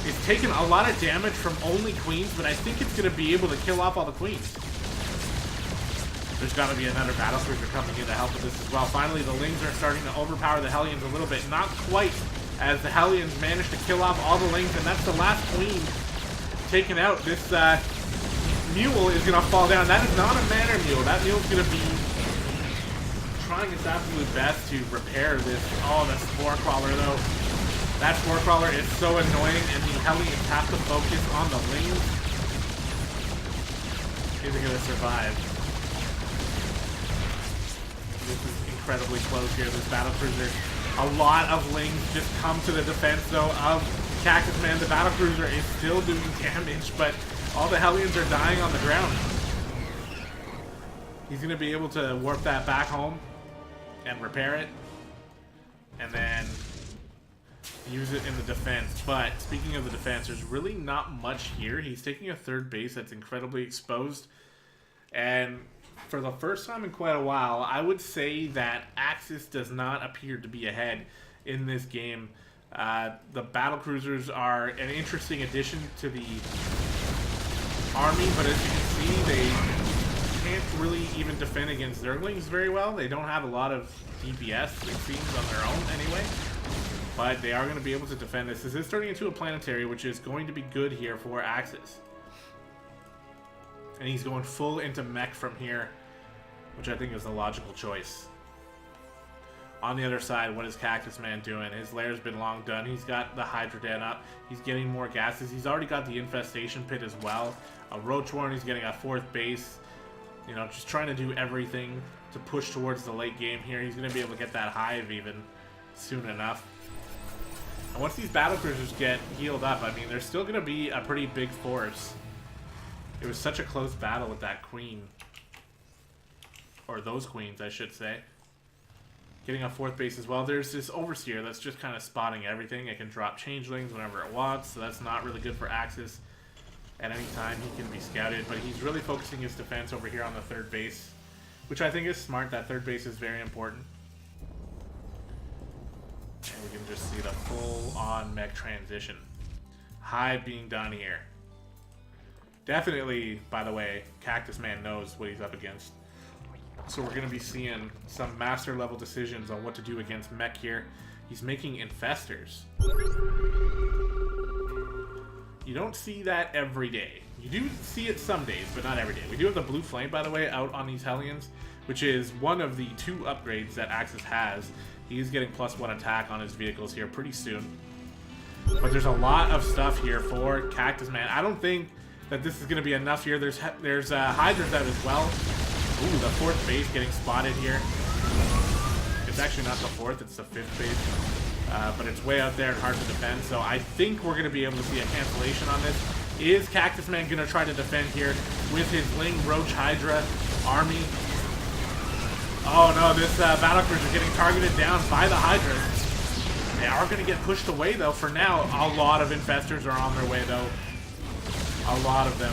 It's taken a lot of damage from only queens, but I think it's going to be able to kill off all the queens. There's got to be another battlecruiser coming in to help with this as well. Finally, the Lings are starting to overpower the Hellions a little bit. Not quite, as the Hellions manage to kill off all the Lings, and that's the last queen taken out. This mule is going to fall down. That is not a Manor Mule. That mule's going to be trying its absolute best to repair this. Oh, the Spore Crawler, though. That Spore Crawler is so annoying, and the Hellions have to focus on the Lings. Is it going to survive? This is incredibly close here, this battlecruiser. A lot of Lings just come to the defense, though, of Cactus Man. The battlecruiser is still doing damage, but all the Hellions are dying on the ground. He's going to be able to warp that back home and repair it, and then use it in the defense. But speaking of the defense, there's really not much here. He's taking a third base that's incredibly exposed, and for the first time in quite a while, I would say that Axis does not appear to be ahead in this game. The battlecruisers are an interesting addition to the army, but as you can see, they can't really even defend against Zerglings very well. They don't have a lot of DPS, it seems, on their own anyway. But they are going to be able to defend this. This is turning into a planetary, which is going to be good here for Axis. And he's going full into mech from here, which I think is the logical choice. On the other side, what is Cactus Man doing? His lair's been long done. He's got the Hydra Den up. He's getting more gases. He's already got the Infestation Pit as well. A Roach Warren, he's getting a fourth base. You know, just trying to do everything to push towards the late game here. He's going to be able to get that Hive even soon enough. And once these battlecruisers get healed up, I mean, they're still going to be a pretty big force. It was such a close battle with that queen. Or those queens, I should say. Getting a fourth base as well. There's this Overseer that's just kind of spotting everything. It can drop changelings whenever it wants, so that's not really good for Axis. At any time, he can be scouted, but he's really focusing his defense over here on the third base, which I think is smart. That third base is very important. And we can just see the full-on mech transition. Hive being done here. Definitely, by the way, Cactus Man knows what he's up against. So we're going to be seeing some master level decisions on what to do against mech here. He's making infestors. You don't see that every day. You do see it some days, but not every day. We do have the Blue Flame, by the way, out on these Hellions, which is one of the 2 upgrades that Axis has. He's getting +1 attack on his vehicles here pretty soon. But there's a lot of stuff here for Cactus Man. I don't think that this is going to be enough here. There's Hydras out as well. Ooh, the 4th base getting spotted here. It's actually not the 4th, it's the 5th base. But it's way out there and hard to defend. So I think we're going to be able to see a cancellation on this. Is Cactus Man going to try to defend here with his Ling Roach Hydra army? Oh no, this Battlecruiser is getting targeted down by the Hydras. They are going to get pushed away though for now. A lot of Infestors are on their way though. A lot of them.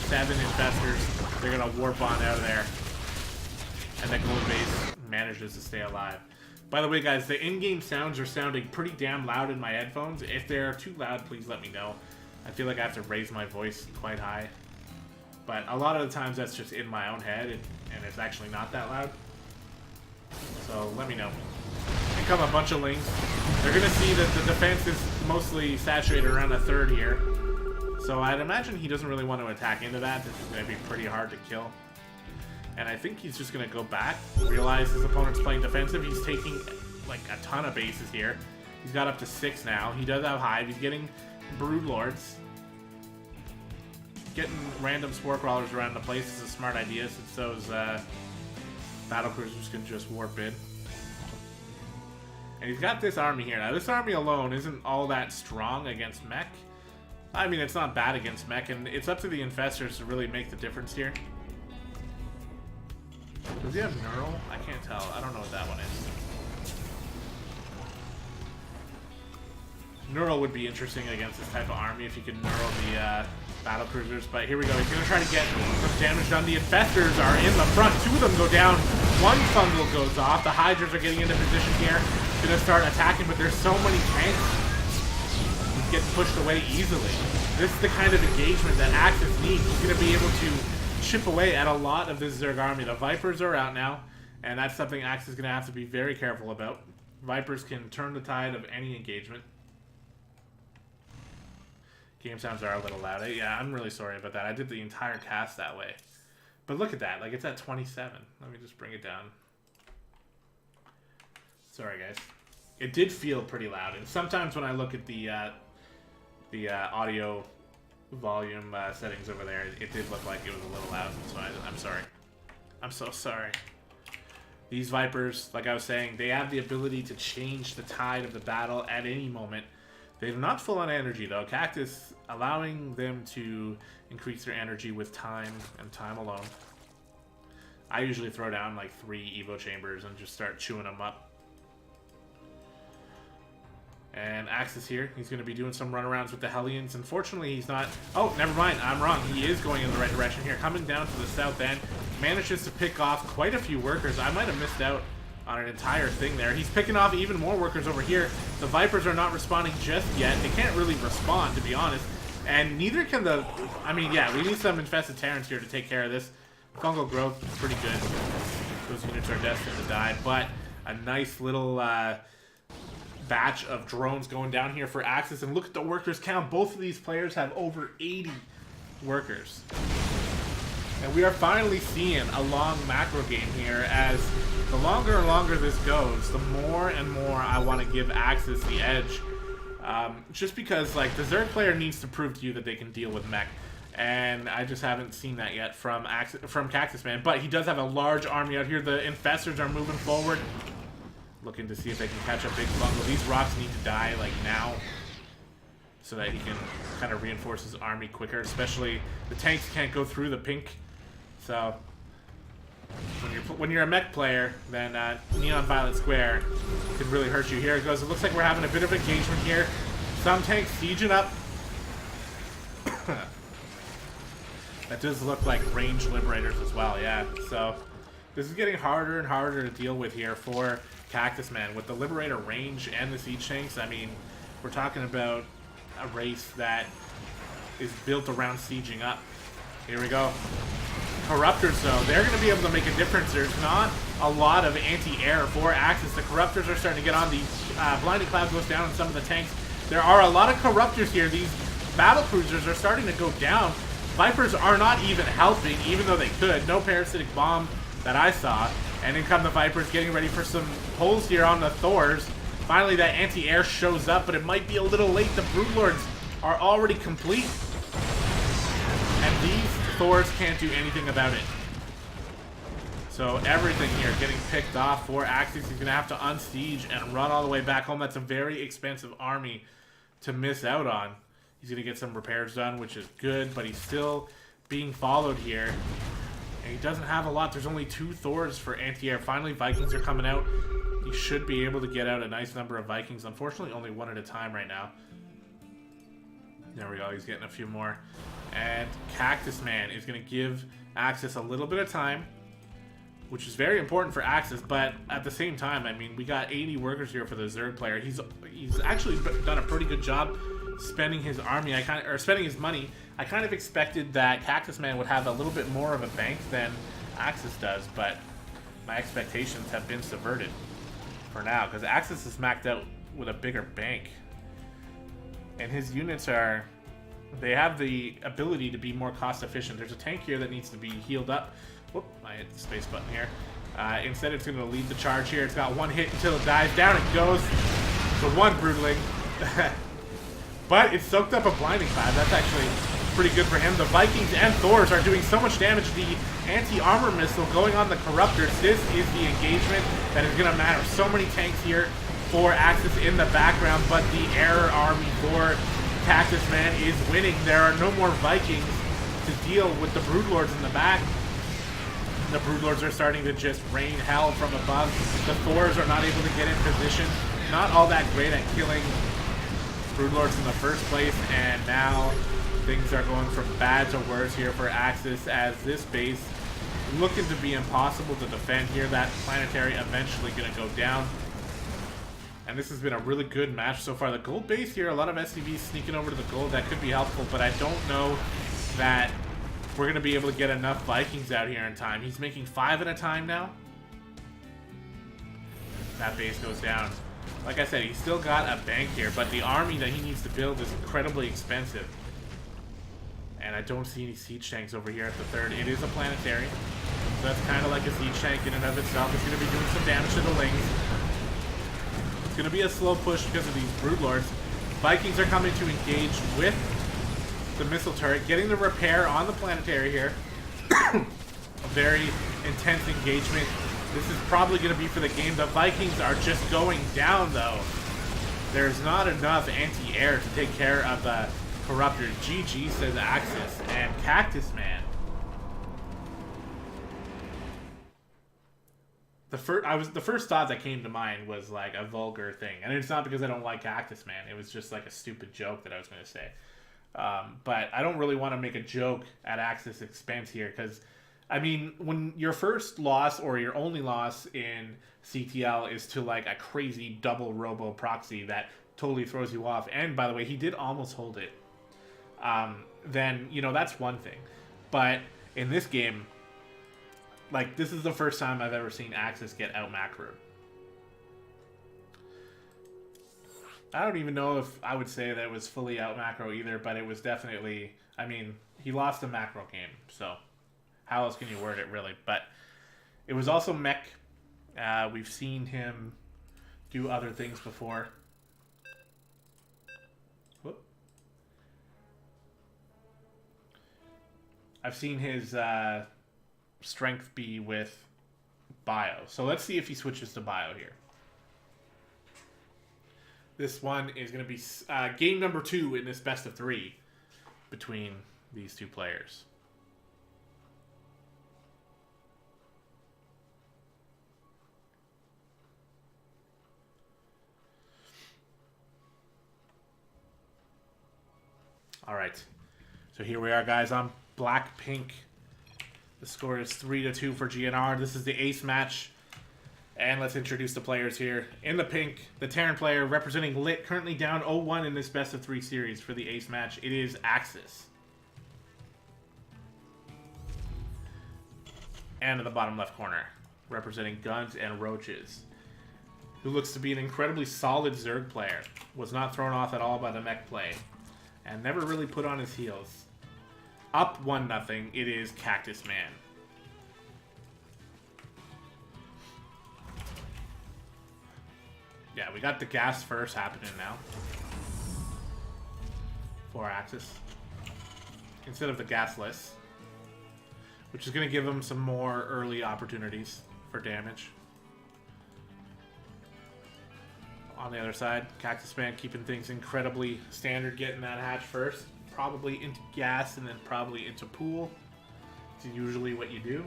7 Infestors. They're going to warp on out of there. And that gold base manages to stay alive. By the way guys, the in-game sounds are sounding pretty damn loud in my headphones. If they're too loud, please let me know. I feel like I have to raise my voice quite high. But a lot of the times that's just in my own head and it's actually not that loud. So let me know. Here come a bunch of Lings. They're going to see that the defense is mostly saturated around a 3rd here. So I'd imagine he doesn't really want to attack into that. This is going to be pretty hard to kill. And I think he's just going to go back, realize his opponent's playing defensive. He's taking like a ton of bases here. He's got up to 6 now. He does have Hive. He's getting Brood Lords. Getting random Spore Crawlers around the place is a smart idea since those Battlecruisers can just warp in. And he's got this army here. Now this army alone isn't all that strong against mech. I mean, it's not bad against mech, and it's up to the Infestors to really make the difference here. Does he have Neural? I can't tell. I don't know what that one is. Neural would be interesting against this type of army if you could Neural the Battlecruisers, but here we go. He's going to try to get some damage done. The Infestors are in the front. 2 of them go down. 1 Fungal goes off. The Hydras are getting into position here. Going to start attacking, but there's so many tanks. He's getting pushed away easily. This is the kind of engagement that Axis needs. He's going to be able to chip away at a lot of this Zerg army. The Vipers are out now, and that's something Axis is going to have to be very careful about. Vipers can turn the tide of any engagement. Game sounds are a little loud. Yeah, I'm really sorry about that. I did the entire cast that way. But look at that. Like, it's at 27. Let me just bring it down. Sorry, guys. It did feel pretty loud. And sometimes when I look at the audio volume settings over there, it did look like it was a little loud. So I'm sorry. I'm so sorry. These Vipers, like I was saying, they have the ability to change the tide of the battle at any moment. They're not full on energy though. Cactus allowing them to increase their energy with time and time alone. I usually throw down like 3 Evo chambers and just start chewing them up. And Axis here, he's going to be doing some runarounds with the Hellions. Unfortunately, he's not... Oh, never mind. I'm wrong. He is going in the right direction here. Coming down to the south end. Manages to pick off quite a few workers. I might have missed out on an entire thing there. He's picking off even more workers over here. The Vipers are not responding just yet. They can't really respond, to be honest. And neither can the... I mean, yeah, we need some Infested Terrans here to take care of this. Fungal growth is pretty good. Those units are destined to die. But a nice little batch of drones going down here for Axis. And look at the workers count. Both of these players have over 80 workers. And we are finally seeing a long macro game here, as the longer and longer this goes, the more and more I want to give Axis the edge. Just because, like, the Zerg player needs to prove to you that they can deal with mech. And I just haven't seen that yet from Cactus Man. But he does have a large army out here. The Infestors are moving forward, looking to see if they can catch a big Fungal. These rocks need to die, like, now, so that he can kind of reinforce his army quicker. Especially the tanks can't go through the pink. So when you're a mech player, then Neon Violet Square could really hurt you. Here it goes. It looks like we're having a bit of engagement here. Some tanks sieging up. That does look like ranged Liberators as well, yeah. So this is getting harder and harder to deal with here for Cactus Man. With the Liberator range and the siege tanks, I mean, we're talking about a race that is built around sieging up. Here we go. Corruptors, though, they're going to be able to make a difference. There's not a lot of anti-air for Axis. The Corruptors are starting to get on. The Blinding Cloud goes down on some of the tanks. There are a lot of Corruptors here. These Battlecruisers are starting to go down. Vipers are not even helping, even though they could. No Parasitic Bomb that I saw. And in come the Vipers, getting ready for some pulls here on the Thors. Finally, that anti-air shows up, but it might be a little late. The Broodlords are already complete. And these Thors can't do anything about it. So everything here getting picked off for Axis. He's going to have to unsiege and run all the way back home. That's a very expensive army to miss out on. He's going to get some repairs done, which is good, but he's still being followed here. And he doesn't have a lot. There's only 2 Thors for anti-air. Finally, Vikings are coming out. He should be able to get out a nice number of Vikings. Unfortunately, only 1 at a time right now. There we go. He's getting a few more. And Cactus Man is going to give Axis a little bit of time, which is very important for Axis, but at the same time, I mean, we got 80 workers here for the Zerg player. He's actually done a pretty good job spending his army, spending his money. I kind of expected that Cactus Man would have a little bit more of a bank than Axis does, but my expectations have been subverted for now, because Axis is maxed out with a bigger bank. And his units they have the ability to be more cost efficient. There's a tank here that needs to be healed up. Whoop, I hit the space button here. Instead, it's going to lead the charge here. It's got 1 hit until it dies. Down it goes. So 1 Broodling. But it soaked up a Blinding Cloud. That's actually pretty good for him. The Vikings and Thors are doing so much damage. The anti-armor missile going on the Corruptors. This is the engagement that is going to matter. So many tanks here for Axis in the background, but the air army for Cactus Man is winning. There are no more Vikings to deal with the Broodlords in the back. The Broodlords are starting to just rain hell from above. The Thors are not able to get in position. Not all that great at killing Broodlords in the first place, and now things are going from bad to worse here for Axis, as this base looking to be impossible to defend here. That planetary eventually going to go down. And this has been a really good match so far. The gold base here, a lot of SCVs sneaking over to the gold. That could be helpful, but I don't know that we're going to be able to get enough Vikings out here in time. He's making 5 at a time now. That base goes down. Like I said, he's still got a bank here, but the army that he needs to build is incredibly expensive. And I don't see any siege tanks over here at the 3rd. It is a planetary, so that's kind of like a siege tank in and of itself. It's going to be doing some damage to the Lings. It's going to be a slow push because of these Broodlords. Vikings are coming to engage with the missile turret, getting the repair on the planetary here. A very intense engagement. This is probably going to be for the game. The Vikings are just going down, though. There's not enough anti-air to take care of the Corruptor. GG, says Axis. And Cactus Man. The first thought that came to mind was like a vulgar thing. And it's not because I don't like Cactus Man. It was just like a stupid joke that I was going to say. But I don't really want to make a joke at Axis' expense here, because I mean, when your first loss or your only loss in CTL is to like a crazy double robo proxy that totally throws you off, and by the way, he did almost hold it, then, you know, that's one thing. But in this game, like, this is the first time I've ever seen Axis get out macroed. I don't even know if I would say that it was fully out macro either, but it was definitely, I mean, he lost a macro game, so how else can you word it, really? But it was also mech. We've seen him do other things before. Whoop. I've seen his strength be with bio. So let's see if he switches to bio here. This one is going to be game number 2 in this best of 3 between these two players. All right, so here we are, guys, on Black-Pink. The score is 3-2 for GnR. This is the ace match. And let's introduce the players here. In the pink, the Terran player representing LiT, currently down 0-1 in this best of 3 series for the ace match. It is Axis. And in the bottom left corner, representing Guns and Roaches, who looks to be an incredibly solid Zerg player. Was not thrown off at all by the mech play, and never really put on his heels. Up 1-0, it is Cactus Man. Yeah, we got the gas first happening now. For Axis. Instead of the gasless. Which is going to give him some more early opportunities for damage. On the other side, Cactus Man keeping things incredibly standard, getting that hatch first. Probably into gas and then probably into pool. It's usually what you do.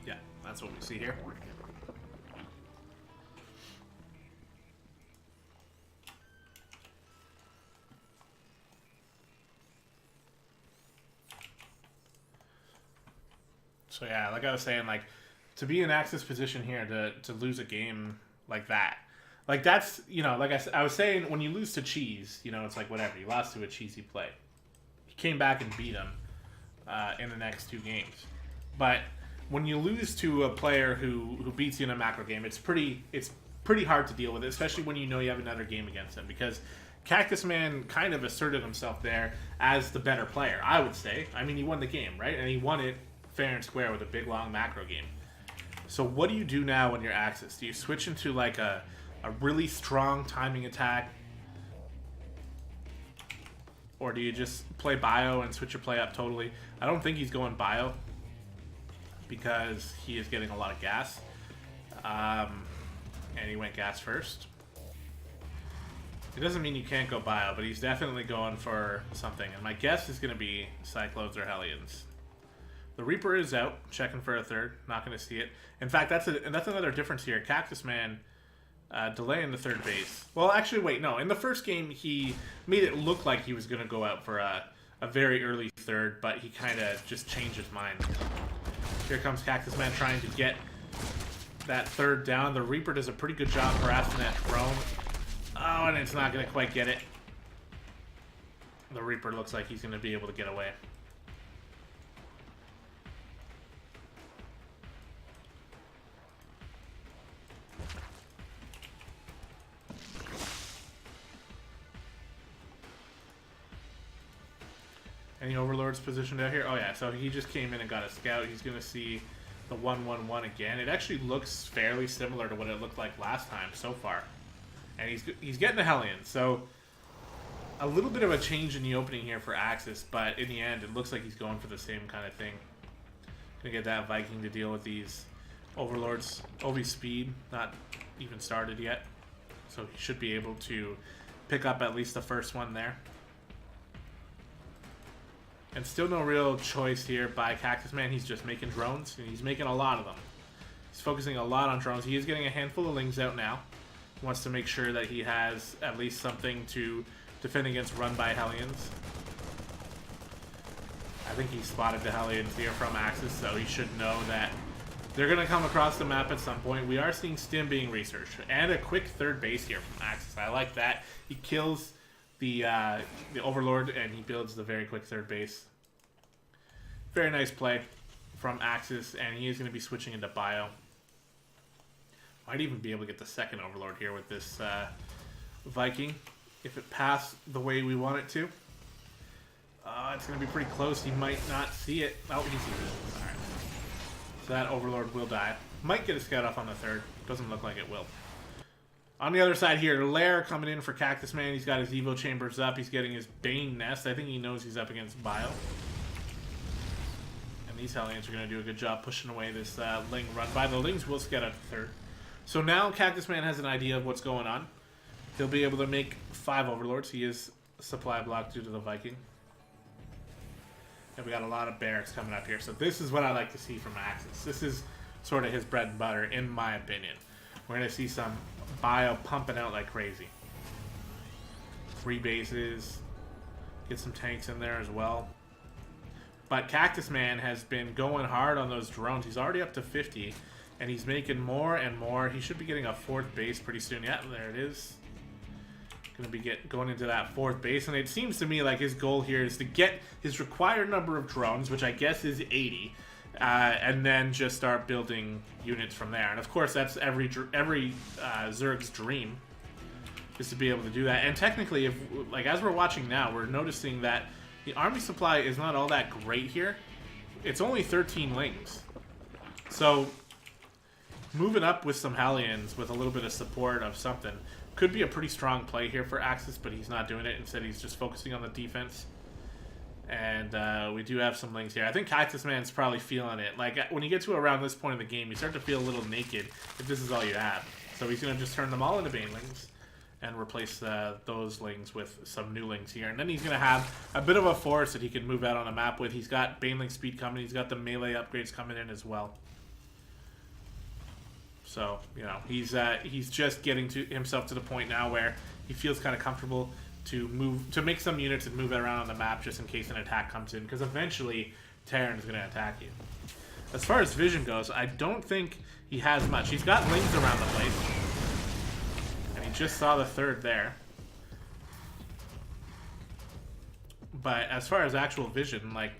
Yeah, that's what we see here. So yeah, like I was saying, like, to be in Axis position here to lose a game like that. Like, that's, you know, like I was saying, when you lose to Cheese, you know, it's like, whatever. You lost to a cheesy play. He came back and beat him in the next 2 games. But when you lose to a player who beats you in a macro game, it's pretty hard to deal with it, especially when you know you have another game against him. Because Cactus Man kind of asserted himself there as the better player, I would say. I mean, he won the game, right? And he won it fair and square with a big, long macro game. So what do you do now when you're Axis? Do you switch into like a really strong timing attack? Or do you just play bio and switch your play up totally? I don't think he's going bio because he is getting a lot of gas. And he went gas first. It doesn't mean you can't go bio, but he's definitely going for something. And my guess is going to be Cyclones or Hellions. The Reaper is out, checking for a third. Not going to see it. In fact, that's another difference here. Cactus Man delaying the third base. Well, actually, wait, no. In the first game, he made it look like he was going to go out for a very early third, but he kind of just changed his mind. Here comes Cactus Man trying to get that third down. The Reaper does a pretty good job harassing that drone. Oh, and it's not going to quite get it. The Reaper looks like he's going to be able to get away. Any Overlords positioned out here? Oh yeah, so he just came in and got a scout. He's going to see the 1-1-1 again. It actually looks fairly similar to what it looked like last time so far. And he's getting the Hellion, so a little bit of a change in the opening here for Axis, but in the end, it looks like he's going for the same kind of thing. Gonna get that Viking to deal with these Overlords. Ovi speed, not even started yet, so he should be able to pick up at least the first one there. And still no real choice here by Cactus Man. He's just making drones, and he's making a lot of them. He's focusing a lot on drones. He is getting a handful of Lings out now. He wants to make sure that he has at least something to defend against run by Hellions. I think he spotted the Hellions here from Axis, so he should know that they're going to come across the map at some point. We are seeing Stim being researched. And a quick third base here from Axis. I like that. He kills the Overlord, and he builds the very quick third base. Very nice play from Axis, and he is going to be switching into bio. Might even be able to get the second Overlord here with this Viking, if it passed the way we want it to. It's going to be pretty close. He might not see it. Oh, he sees it. Alright. So that Overlord will die. Might get a scout off on the third. Doesn't look like it will. On the other side here, Lair coming in for Cactus Man. He's got his Evo Chambers up. He's getting his Bane Nest. I think he knows he's up against Bio. And these Hellions are going to do a good job pushing away this Ling run by. The Lings will scout out the third. So now Cactus Man has an idea of what's going on. He'll be able to make 5 Overlords. He is supply blocked due to the Viking. And we got a lot of barracks coming up here. So this is what I like to see from Axis. This is sort of his bread and butter, in my opinion. We're going to see some bio pumping out like crazy. 3 bases. Get some tanks in there as well. But Cactus Man has been going hard on those drones. He's already up to 50. And he's making more and more. He should be getting a 4th base pretty soon. Yeah, there it is. Going to be going into that 4th base. And it seems to me like his goal here is to get his required number of drones, which I guess is 80. And then just start building units from there. And of course, that's every Zerg's dream, is to be able to do that. And technically, if as we're watching now, we're noticing that the army supply is not all that great here. It's only 13 lings. So moving up with some Hellions with a little bit of support of something could be a pretty strong play here for Axis, but he's not doing it. Instead, he's just focusing on the defense. And we do have some lings here. I think Cactus Man's probably feeling it. Like, when you get to around this point in the game, you start to feel a little naked if this is all you have. So he's going to just turn them all into Banelings and replace those lings with some new lings here. And then he's going to have a bit of a force that he can move out on the map with. He's got Baneling speed coming. He's got the melee upgrades coming in as well. So, you know, he's just getting to himself to the point now where he feels kind of comfortable to make some units and move it around on the map just in case an attack comes in, because eventually Terran is going to attack you. As far as vision goes, I don't think he has much. He's got lings around the place, and he just saw the third there. But as far as actual vision, like,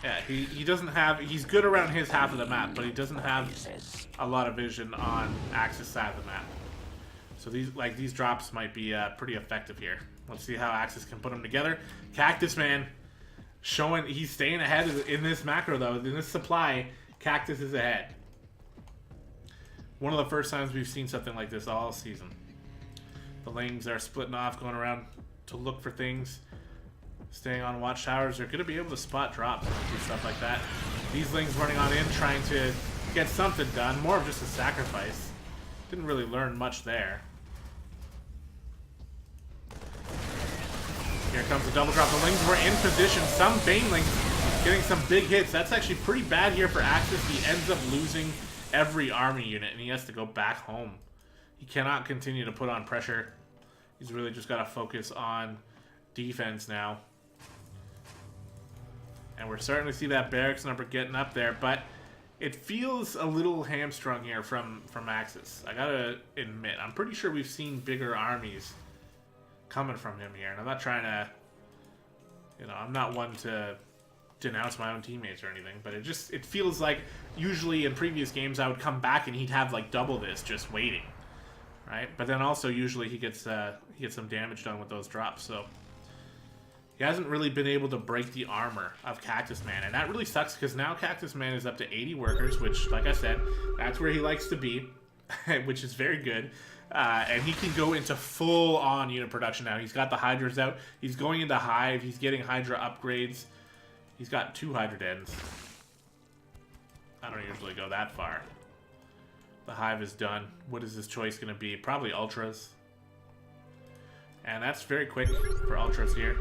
yeah, he doesn't have... He's good around his half of the map, but he doesn't have a lot of vision on Axis side of the map. So these drops might be pretty effective here. Let's see how Axis can put them together. Cactus Man showing he's staying ahead in this macro, though. In this supply, Cactus is ahead. One of the first times we've seen something like this all season. The lings are splitting off, going around to look for things. Staying on watchtowers. They're going to be able to spot drops and do stuff like that. These lings running on in, trying to get something done. More of just a sacrifice. Didn't really learn much there. Here comes the double drop. The lings were in position. Some Banelings getting some big hits. That's actually pretty bad here for Axis. He ends up losing every army unit, and he has to go back home. He cannot continue to put on pressure. He's really just got to focus on defense now. And we're starting to see that barracks number getting up there, but it feels a little hamstrung here from Axis. I gotta admit, I'm pretty sure we've seen bigger armies coming from him here. And I'm not trying to, you know, I'm not one to denounce my own teammates or anything, but it feels like usually in previous games I would come back and he'd have like double this just waiting, right? But then also usually he gets some damage done with those drops, so he hasn't really been able to break the armor of Cactus Man, and that really sucks because now Cactus Man is up to 80 workers, which, like I said, that's where he likes to be, which is very good. And he can go into full-on unit production now. He's got the Hydras out. He's going into Hive. He's getting Hydra upgrades. He's got 2 Hydra Dens. I don't usually go that far. The Hive is done. What is his choice going to be? Probably Ultras. And that's very quick for Ultras here.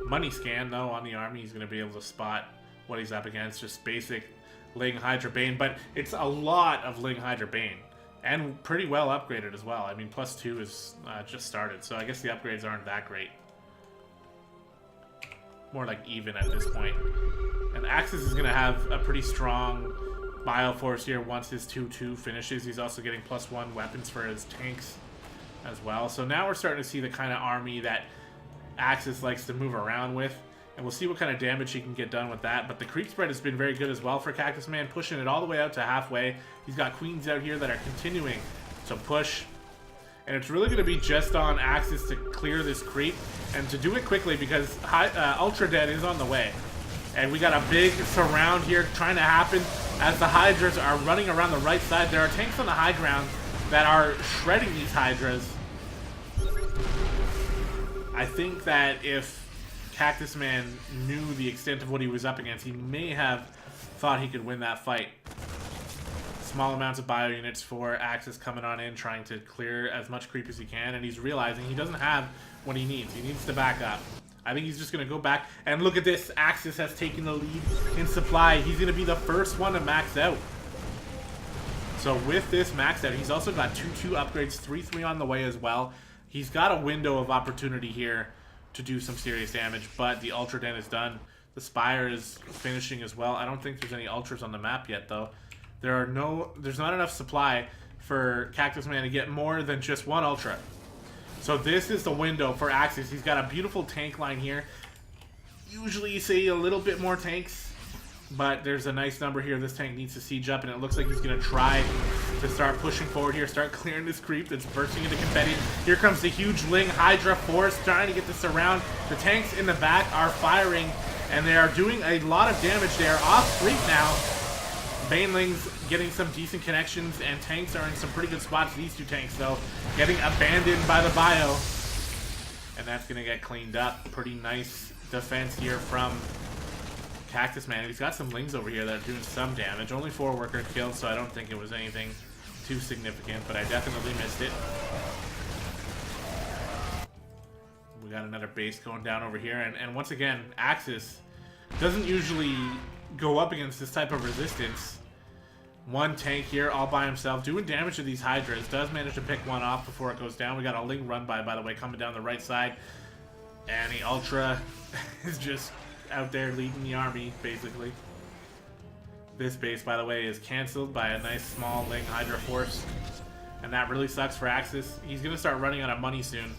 Money scan, though, on the army. He's going to be able to spot what he's up against. Just basic Ling Hydra Bane. But it's a lot of Ling Hydra Bane. And pretty well upgraded as well. I mean, +2 is just started. So I guess the upgrades aren't that great. More like even at this point. And Axis is going to have a pretty strong Bioforce here once his 2-2 finishes. He's also getting +1 weapons for his tanks as well. So now we're starting to see the kind of army that Axis likes to move around with, and we'll see what kind of damage he can get done with that. But the creep spread has been very good as well for Cactus Man, pushing it all the way out to halfway. He's got queens out here that are continuing to push, and it's really going to be just on Axis to clear this creep and to do it quickly because Ultra Dead is on the way. And we got a big surround here trying to happen as the Hydras are running around the right side. There are tanks on the high ground that are shredding these Hydras. I think that if Cactus Man knew the extent of what he was up against, he may have thought he could win that fight. Small amounts of bio units for Axis coming on in, trying to clear as much creep as he can, and he's realizing he doesn't have what he needs. He needs to back up. I think he's just going to go back, and look at this. Axis has taken the lead in supply. He's going to be the first one to max out. So with this max out, he's also got 2-2 upgrades, 3-3 on the way as well. He's got a window of opportunity here to do some serious damage, but the Ultra Den is done. The Spire is finishing as well. I don't think there's any Ultras on the map yet, though. There's not enough supply for Cactus Man to get more than just 1 Ultra. So this is the window for Axis. He's got a beautiful tank line here. Usually you see a little bit more tanks But there's a nice number here. This tank needs to siege up, and it looks like he's going to try to start pushing forward here, start clearing this creep that's bursting into confetti. Here comes the huge Ling Hydra force, trying to get this around. The tanks in the back are firing, and they are doing a lot of damage. They are off fleet now. Baneling's getting some decent connections, and tanks are in some pretty good spots. These two tanks, though, getting abandoned by the bio. And that's going to get cleaned up. Pretty nice defense here from Cactus Man. He's got some Lings over here that are doing some damage. Only 4 workers killed, so I don't think it was anything too significant, but I definitely missed it. We got another base going down over here, and once again, Axis doesn't usually go up against this type of resistance. One tank here all by himself, doing damage to these Hydras. Does manage to pick one off before it goes down. We got a Ling run by the way, coming down the right side. And the Ultra is just out there leading the army, basically. This base, by the way, is canceled by a nice small Ling Hydra force. And that really sucks for Axis. He's going to start running out of money soon.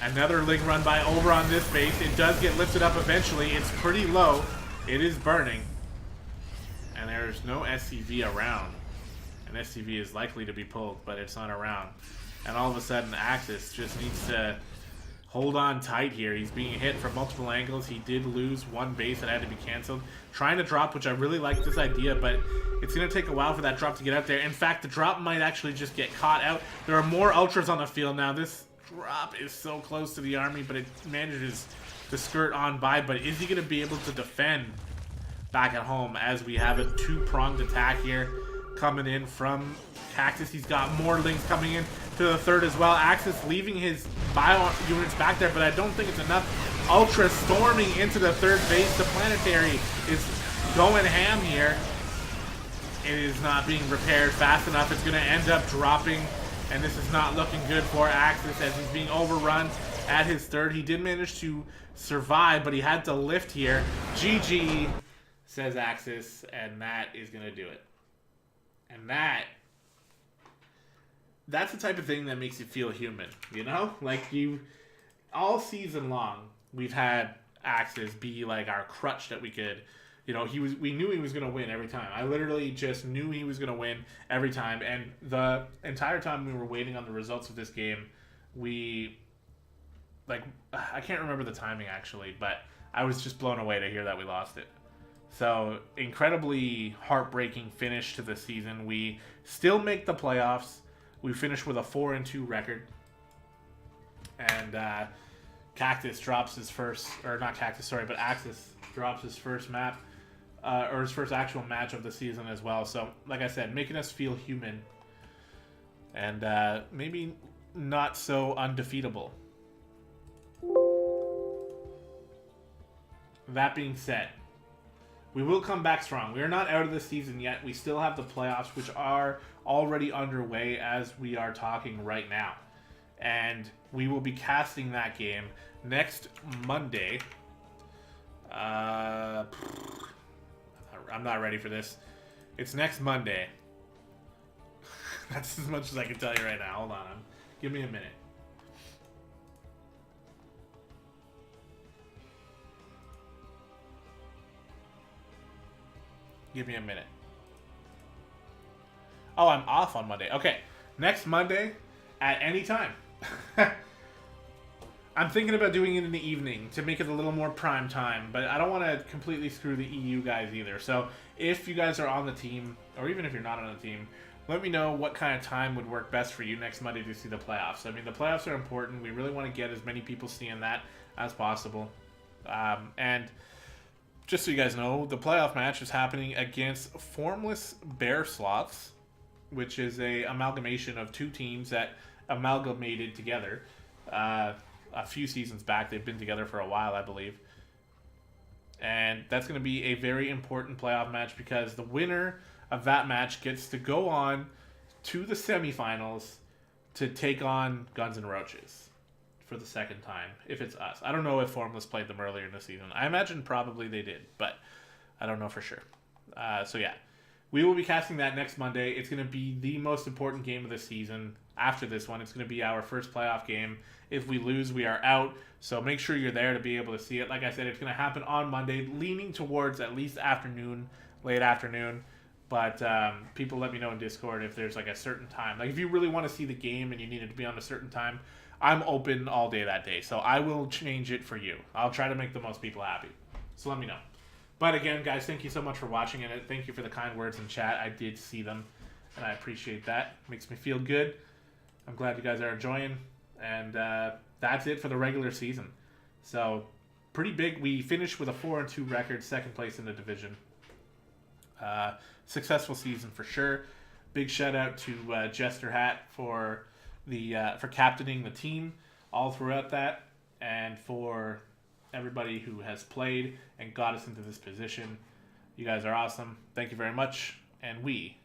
Another Ling run by over on this base. It does get lifted up eventually. It's pretty low. It is burning. And there's no SCV around. An SCV is likely to be pulled, but it's not around. And all of a sudden, Axis just needs to hold on tight here. He's being hit from multiple angles. He did lose one base that had to be canceled. Trying to drop, which I really like this idea, but it's going to take a while for that drop to get out there. In fact, the drop might actually just get caught out. There are more Ultras on the field now. This drop is so close to the army, but it manages to skirt on by. But is he going to be able to defend back at home as we have a 2-pronged attack here coming in from Cactus? He's got more Lings coming in to the third as well. Axis leaving his bio units back there, but I don't think it's enough. Ultra storming into the third base. The planetary is going ham here. It is not being repaired fast enough. It's going to end up dropping, and this is not looking good for Axis as he's being overrun at his third. He did manage to survive, but he had to lift here. GG, says Axis, and that is going to do it. And that's the type of thing that makes you feel human, you know? Like, all season long, we've had Axis be like our crutch that we could, you know, we knew he was going to win every time. I literally just knew he was going to win every time, and the entire time we were waiting on the results of this game, I can't remember the timing actually, but I was just blown away to hear that we lost it. So, incredibly heartbreaking finish to the season. We still make the playoffs. We finish with a 4-2 record. And Cactus drops his first, or not Cactus, sorry, but Axis drops his first map, or his first actual match of the season as well. So, like I said, making us feel human. And maybe not so undefeatable. That being said, we will come back strong. We are not out of the season yet. We still have the playoffs, which are already underway as we are talking right now. And we will be casting that game next Monday. I'm not ready for this. It's next Monday. That's as much as I can tell you right now. Hold on. Give me a minute. Give me a minute. Oh, I'm off on Monday. Okay. Next Monday at any time. I'm thinking about doing it in the evening to make it a little more prime time, but I don't want to completely screw the EU guys either. So if you guys are on the team, or even if you're not on the team, let me know what kind of time would work best for you next Monday to see the playoffs. I mean, the playoffs are important. We really want to get as many people seeing that as possible. And just so you guys know, the playoff match is happening against Formless Bear Sloths, which is a amalgamation of two teams that amalgamated together a few seasons back. They've been together for a while, I believe. And that's going to be a very important playoff match because the winner of that match gets to go on to the semifinals to take on Guns N' Roaches for the second time, if it's us. I don't know if Formless played them earlier in the season. I imagine probably they did, but I don't know for sure. So yeah, we will be casting that next Monday. It's going to be the most important game of the season. After this one, it's going to be our first playoff game If we lose, we are out. So make sure you're there to be able to see it. Like I said, it's going to happen on Monday, leaning towards at least afternoon, late afternoon. But people let me know in Discord if there's like a certain time. Like if you really want to see the game and you need it to be on a certain time, I'm open all day that day. So I will change it for you. I'll try to make the most people happy. So let me know. But again, guys, thank you so much for watching, and thank you for the kind words in chat. I did see them, and I appreciate that. Makes me feel good. I'm glad you guys are enjoying. And that's it for the regular season. So pretty big. We finished with a 4-2 record, second place in the division. Successful season for sure. Big shout out to Jester Hat for captaining the team all throughout that, and for everybody who has played and got us into this position. You guys are awesome. Thank you very much, and we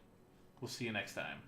will see you next time.